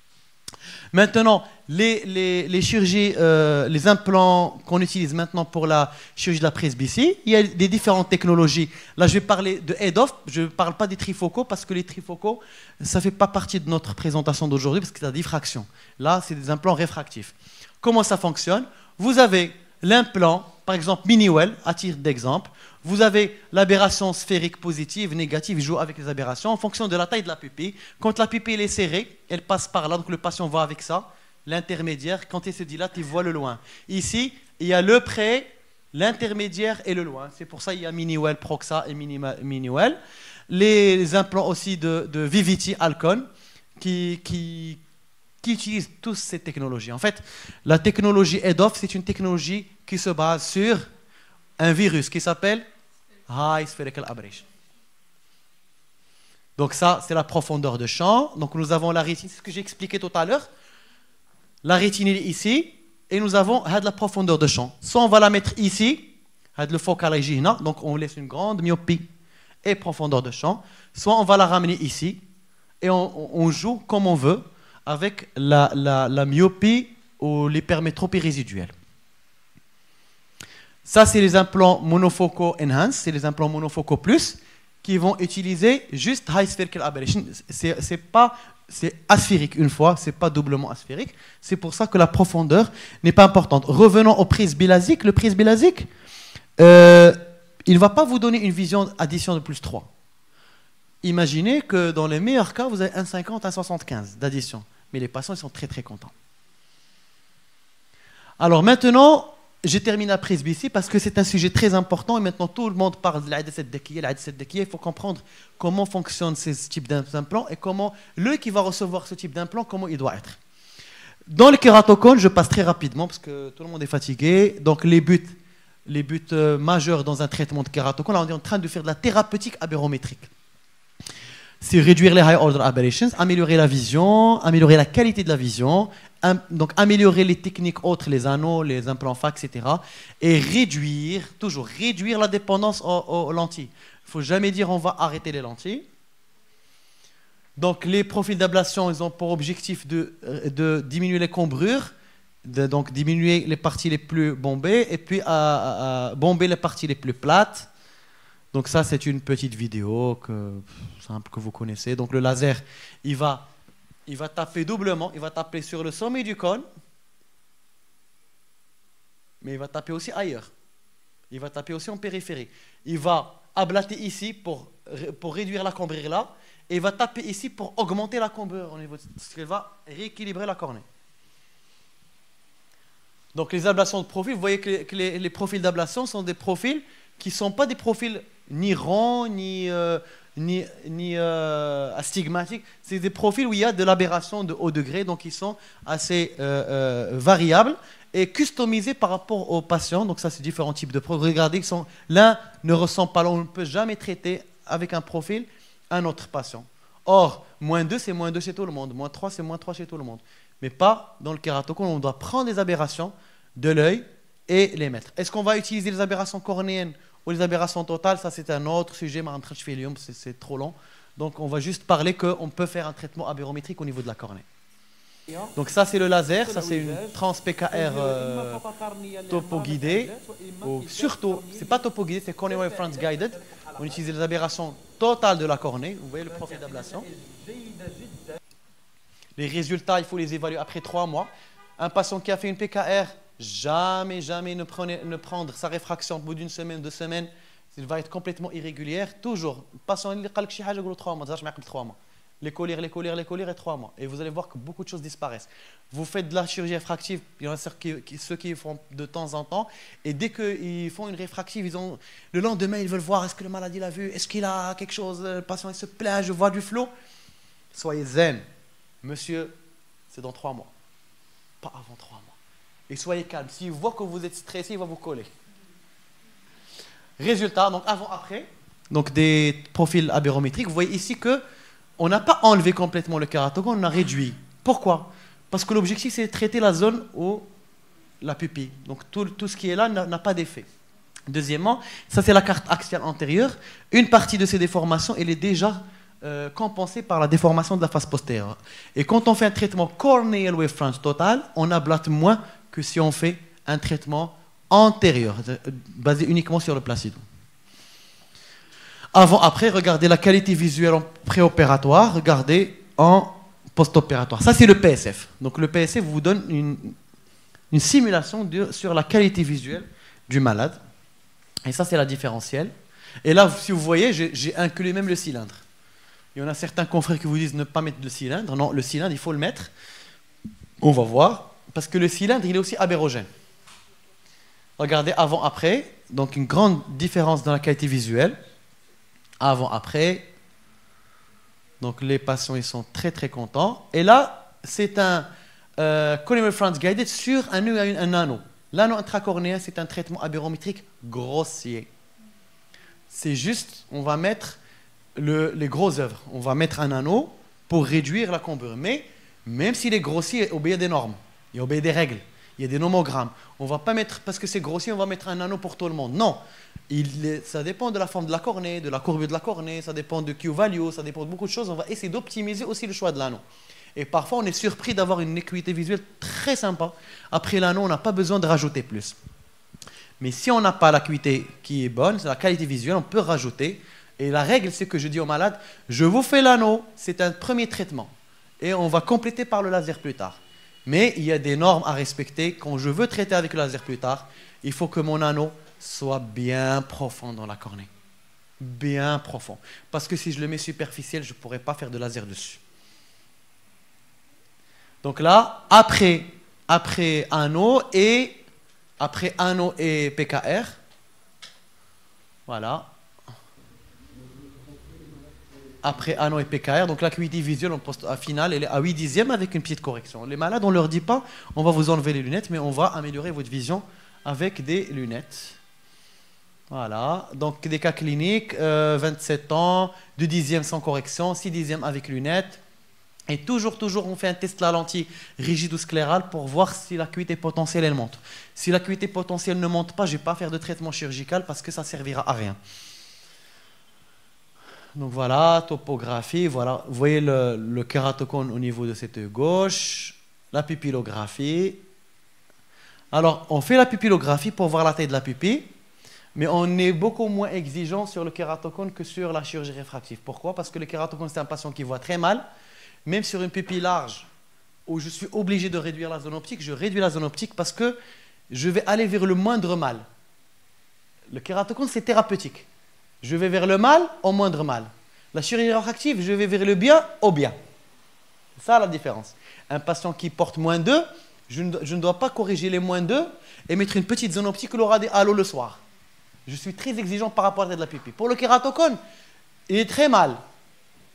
Maintenant, les chirurgies, les implants qu'on utilise maintenant pour la chirurgie de la presbytie, il y a des différentes technologies. Là, je vais parler de head-off, je ne parle pas des trifocaux parce que les trifocaux, ça ne fait pas partie de notre présentation d'aujourd'hui parce que c'est la diffraction. Là, c'est des implants réfractifs. Comment ça fonctionne? Vous avez l'implant, par exemple, Miniwell, à titre d'exemple. Vous avez l'aberration sphérique positive, négative, il joue avec les aberrations en fonction de la taille de la pupille. Quand la pupille est serrée, elle passe par là, donc le patient va avec ça. L'intermédiaire, quand il se dilate, il voit le loin. Ici, il y a le près, l'intermédiaire et le loin. C'est pour ça qu'il y a Miniwell, Proxa et Miniwell. Les implants aussi de Vivity, Alcon, qui utilisent tous ces technologies. En fait, la technologie head-off, c'est une technologie qui se base sur un virus qui s'appelle High Spherical Aberration. Donc ça, c'est la profondeur de champ. Donc nous avons la rétine, c'est ce que j'ai expliqué tout à l'heure. La rétine est ici, et nous avons la profondeur de champ. Soit on va la mettre ici, le focal hygiène, donc on laisse une grande myopie et profondeur de champ. Soit on va la ramener ici, et on joue comme on veut avec la myopie ou l'hypermétropie résiduelle. Ça, c'est les implants monofocaux enhanced, c'est les implants monofocaux plus qui vont utiliser juste high spherical aberration. C'est asphérique une fois, c'est pas doublement asphérique. C'est pour ça que la profondeur n'est pas importante. Revenons au prisme bilasique. Le prisme bilasique, il ne va pas vous donner une vision addition de plus 3. Imaginez que dans les meilleurs cas, vous avez 1,50, 1,75 d'addition. Mais les patients, ils sont très très contents. Alors maintenant, j'ai terminé la presbytie parce que c'est un sujet très important et maintenant tout le monde parle de l'adesset dekiya, il faut comprendre comment fonctionnent ces types d'implants et comment l'œil qui va recevoir ce type d'implant, comment il doit être. Dans le kératocone, je passe très rapidement parce que tout le monde est fatigué. Donc les buts majeurs dans un traitement de kératocone, là on est en train de faire de la thérapeutique aberrométrique. C'est réduire les high order aberrations, améliorer la vision, améliorer la qualité de la vision, donc améliorer les techniques autres, les anneaux, les implants fax, etc. Et toujours réduire la dépendance aux lentilles. Il ne faut jamais dire on va arrêter les lentilles. Donc les profils d'ablation, ils ont pour objectif de diminuer les cambrures, donc diminuer les parties les plus bombées et puis à bomber les parties les plus plates. Donc ça, c'est une petite vidéo simple que vous connaissez. Donc le laser, il va taper doublement, il va taper sur le sommet du cône, mais il va taper aussi ailleurs. Il va taper aussi en périphérie. Il va ablater ici pour réduire la cambrure là, et il va taper ici pour augmenter la cambrure au niveau, ce qui va rééquilibrer la cornée. Donc les ablations de profil, vous voyez que les profils d'ablation sont des profils qui ne sont pas des profils ni ronds, ni astigmatiques. C'est des profils où il y a de l'aberration de haut degré, donc ils sont assez variables et customisés par rapport aux patients. Donc ça, c'est différents types de profils. Regardez, l'un ne ressemble pas, on ne peut jamais traiter avec un profil un autre patient. Or, -2, c'est -2 chez tout le monde. -3, c'est -3 chez tout le monde. Mais pas dans le kératocone, on doit prendre des aberrations de l'œil et les mettre. Est-ce qu'on va utiliser les aberrations cornéennes ou les aberrations totales? Ça, c'est un autre sujet, c'est trop long. Donc, on va juste parler qu'on peut faire un traitement aberrométrique au niveau de la cornée. Donc, ça, c'est le laser. Ça, c'est une trans-PKR topo-guidée. Surtout, ce n'est pas topo-guidée, c'est Cornea Wave France Guided. On utilise les aberrations totales de la cornée. Vous voyez le profil d'ablation. Les résultats, il faut les évaluer après 3 mois. Un patient qui a fait une PKR, jamais ne prendre sa réfraction au bout d'une semaine, 2 semaines. Il va être complètement irrégulière. Toujours. Patient, il dit 3 mois. 3 mois. Les collyres et 3 mois. Et vous allez voir que beaucoup de choses disparaissent. Vous faites de la chirurgie réfractive, il y en a ceux qui font de temps en temps. Et dès qu'ils font une réfractive, le lendemain, ils veulent voir est-ce que le malade l'a vu, est-ce qu'il a quelque chose, le patient il se plaint, je vois du flot. Soyez zen. Monsieur, c'est dans 3 mois. Pas avant 3 mois. Et soyez calme. S'il voit que vous êtes stressé, il va vous coller. Résultat, donc avant-après, donc des profils aberrométriques. Vous voyez ici qu'on n'a pas enlevé complètement le kératocone, on a réduit. Pourquoi? Parce que l'objectif, c'est de traiter la zone où la pupille. Donc tout ce qui est là n'a pas d'effet. Deuxièmement, ça c'est la carte axiale antérieure. Une partie de ces déformations, elle est déjà compensée par la déformation de la face postérieure. Et quand on fait un traitement corneal wave France total, on ablate moins que si on fait un traitement antérieur, basé uniquement sur le placido. Avant-après, regardez la qualité visuelle en préopératoire, regardez en post-opératoire. Ça, c'est le PSF. Donc, le PSF vous donne une simulation sur la qualité visuelle du malade. Et ça, c'est la différentielle. Et là, si vous voyez, j'ai inclus même le cylindre. Il y en a certains confrères qui vous disent ne pas mettre de cylindre. Non, le cylindre, il faut le mettre. On va voir. Parce que le cylindre, il est aussi aberrogène. Regardez avant-après. Donc, une grande différence dans la qualité visuelle. Avant-après. Donc, les patients, ils sont très, très contents. Et là, c'est un Cornea Wave France Guided sur un anneau. L'anneau intracornéen, c'est un traitement aberrométrique grossier. C'est juste, on va mettre les grosses œuvres. On va mettre un anneau pour réduire la cambrure. Mais, même s'il est grossier, il obéit à des normes. Il obéit à des règles. Il y a des nomogrammes. On ne va pas mettre, parce que c'est grossier, on va mettre un anneau pour tout le monde. Non. Ça dépend de la forme de la cornée, de la courbure de la cornée, ça dépend de Q-value, ça dépend de beaucoup de choses. On va essayer d'optimiser aussi le choix de l'anneau. Et parfois, on est surpris d'avoir une acuité visuelle très sympa. Après l'anneau, on n'a pas besoin de rajouter plus. Mais si on n'a pas l'acuité qui est bonne, c'est la qualité visuelle, on peut rajouter. Et la règle, c'est que je dis au malade, je vous fais l'anneau, c'est un premier traitement. Et on va compléter par le laser plus tard. Mais il y a des normes à respecter. Quand je veux traiter avec le laser plus tard, il faut que mon anneau soit bien profond dans la cornée. Bien profond. Parce que si je le mets superficiel, je ne pourrais pas faire de laser dessus. Donc là, après anneau et PKR, voilà. Après anneau et PKR, donc l'acuité visuelle en poste finale, elle est à 8/10 avec une petite correction. Les malades, on ne leur dit pas, on va vous enlever les lunettes, mais on va améliorer votre vision avec des lunettes. Voilà, donc des cas cliniques, 27 ans, 2/10 sans correction, 6/10 avec lunettes. Et toujours, on fait un test de la lentille rigide ou sclérale pour voir si l'acuité potentielle, elle monte. Si l'acuité potentielle ne monte pas, je ne vais pas faire de traitement chirurgical parce que ça ne servira à rien. Donc voilà, topographie, voilà. Vous voyez le kératocone au niveau de cette œil gauche, la pupillographie. Alors, on fait la pupillographie pour voir la taille de la pupille, mais on est beaucoup moins exigeant sur le kératocone que sur la chirurgie réfractive. Pourquoi? Parce que le kératocone, c'est un patient qui voit très mal, même sur une pupille large, où je suis obligé de réduire la zone optique, je réduis la zone optique parce que je vais aller vers le moindre mal. Le kératocone, c'est thérapeutique. Je vais vers le mal au moindre mal. La chirurgie réfractive, je vais vers le bien au bien. C'est ça la différence. Un patient qui porte moins 2, je ne dois pas corriger les moins 2 et mettre une petite zone optique, il aura des halos le soir. Je suis très exigeant par rapport à la pupille. Pour le kératocone, il est très mal.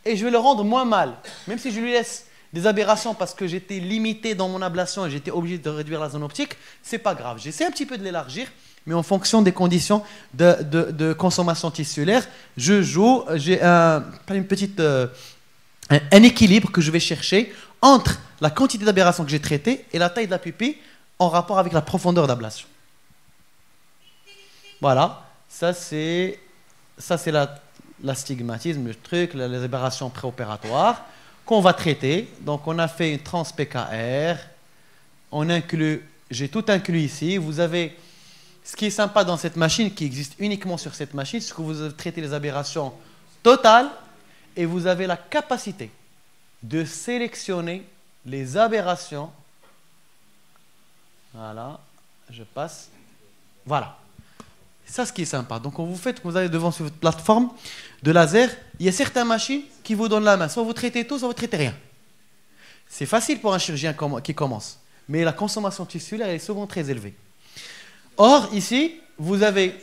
Et je vais le rendre moins mal. Même si je lui laisse des aberrations parce que j'étais limité dans mon ablation et j'étais obligé de réduire la zone optique, c'est pas grave. J'essaie un petit peu de l'élargir, mais en fonction des conditions de consommation tissulaire, je joue, j'ai un équilibre que je vais chercher entre la quantité d'aberration que j'ai traitée et la taille de la pupille en rapport avec la profondeur d'ablation. Voilà, ça c'est l'astigmatisme, le truc, les aberrations préopératoires qu'on va traiter. Donc on a fait une trans-PKR, on inclut, j'ai tout inclus ici. Vous avez, ce qui est sympa dans cette machine, qui existe uniquement sur cette machine, c'est que vous traitez les aberrations totales et vous avez la capacité de sélectionner les aberrations. Voilà, je passe. Voilà. C'est ça ce qui est sympa. Donc, vous allez devant sur votre plateforme de laser, il y a certaines machines qui vous donnent la main. Soit vous traitez tout, soit vous traitez rien. C'est facile pour un chirurgien qui commence. Mais la consommation tissulaire est souvent très élevée. Or, ici, vous avez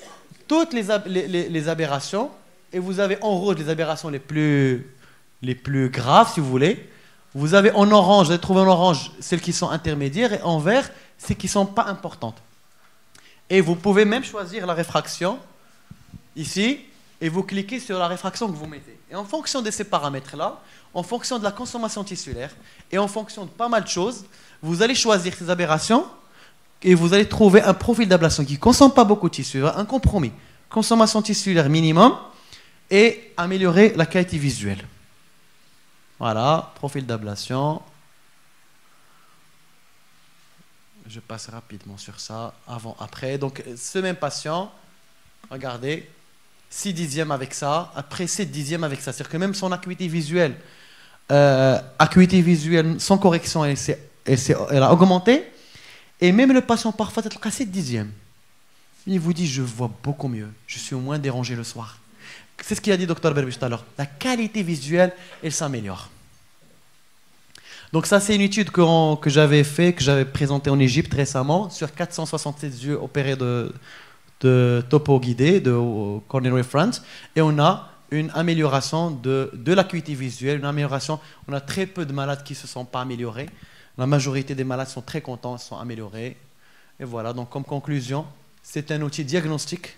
toutes les aberrations et vous avez en rouge les aberrations les plus graves, si vous voulez. Vous avez en orange, vous allez trouver en orange celles qui sont intermédiaires et en vert, celles qui ne sont pas importantes. Et vous pouvez même choisir la réfraction ici et vous cliquez sur la réfraction que vous mettez. Et en fonction de ces paramètres-là, en fonction de la consommation tissulaire et en fonction de pas mal de choses, vous allez choisir ces aberrations et vous allez trouver un profil d'ablation qui ne consomme pas beaucoup de tissu, un compromis. Consommation tissulaire minimum et améliorer la qualité visuelle. Voilà, profil d'ablation. Je passe rapidement sur ça, avant, après. Donc, ce même patient, regardez, 6 dixièmes avec ça, après 7 dixièmes avec ça. C'est-à-dire que même son acuité visuelle sans correction, elle a augmenté. Et même le patient, parfois, peut-être à 7 dixièmes. Il vous dit, je vois beaucoup mieux. Je suis au moins dérangé le soir. C'est ce qu'il a dit Dr Berbish tout à l'heure. La qualité visuelle, elle s'améliore. Donc ça, c'est une étude que j'avais fait, que j'avais présentée en Égypte récemment, sur 467 yeux opérés de topo guidé, de coronary front, et on a une amélioration de l'acuité visuelle, une amélioration. On a très peu de malades qui ne se sont pas améliorés. La majorité des malades sont très contents, sont améliorés. Et voilà, donc comme conclusion, c'est un outil diagnostique.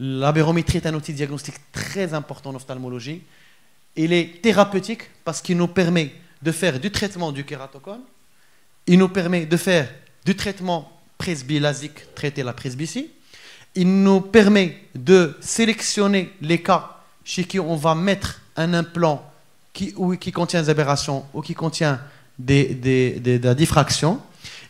L'aberrométrie est un outil diagnostique très important en ophtalmologie. Il est thérapeutique parce qu'il nous permet de faire du traitement du kératocone. Il nous permet de faire du traitement presbylastique, traiter la presbytie. Il nous permet de sélectionner les cas chez qui on va mettre un implant qui contient des aberrations ou qui contient de la diffraction.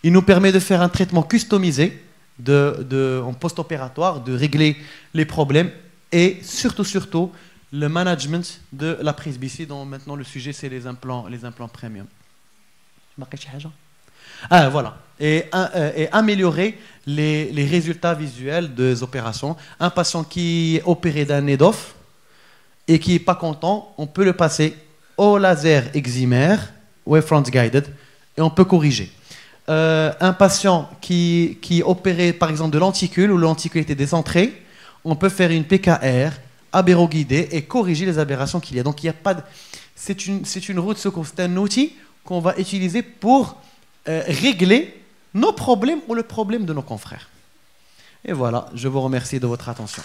Il nous permet de faire un traitement customisé en post-opératoire, de régler les problèmes et surtout le management de la presbytie, dont maintenant le sujet c'est les implants premium. Voilà. Et améliorer les résultats visuels des opérations. Un patient qui est opéré d'un EDOF et qui n'est pas content, on peut le passer au laser excimer, wavefront guided, et on peut corriger. Un patient qui est opéré par exemple de lenticule, où le lenticule était décentré, on peut faire une PKR, abéro-guidée, et corriger les aberrations qu'il y a. Donc il y a pas de... c'est une roue de secours, c'est un outil qu'on va utiliser pour régler nos problèmes ou le problème de nos confrères. Et voilà, je vous remercie de votre attention.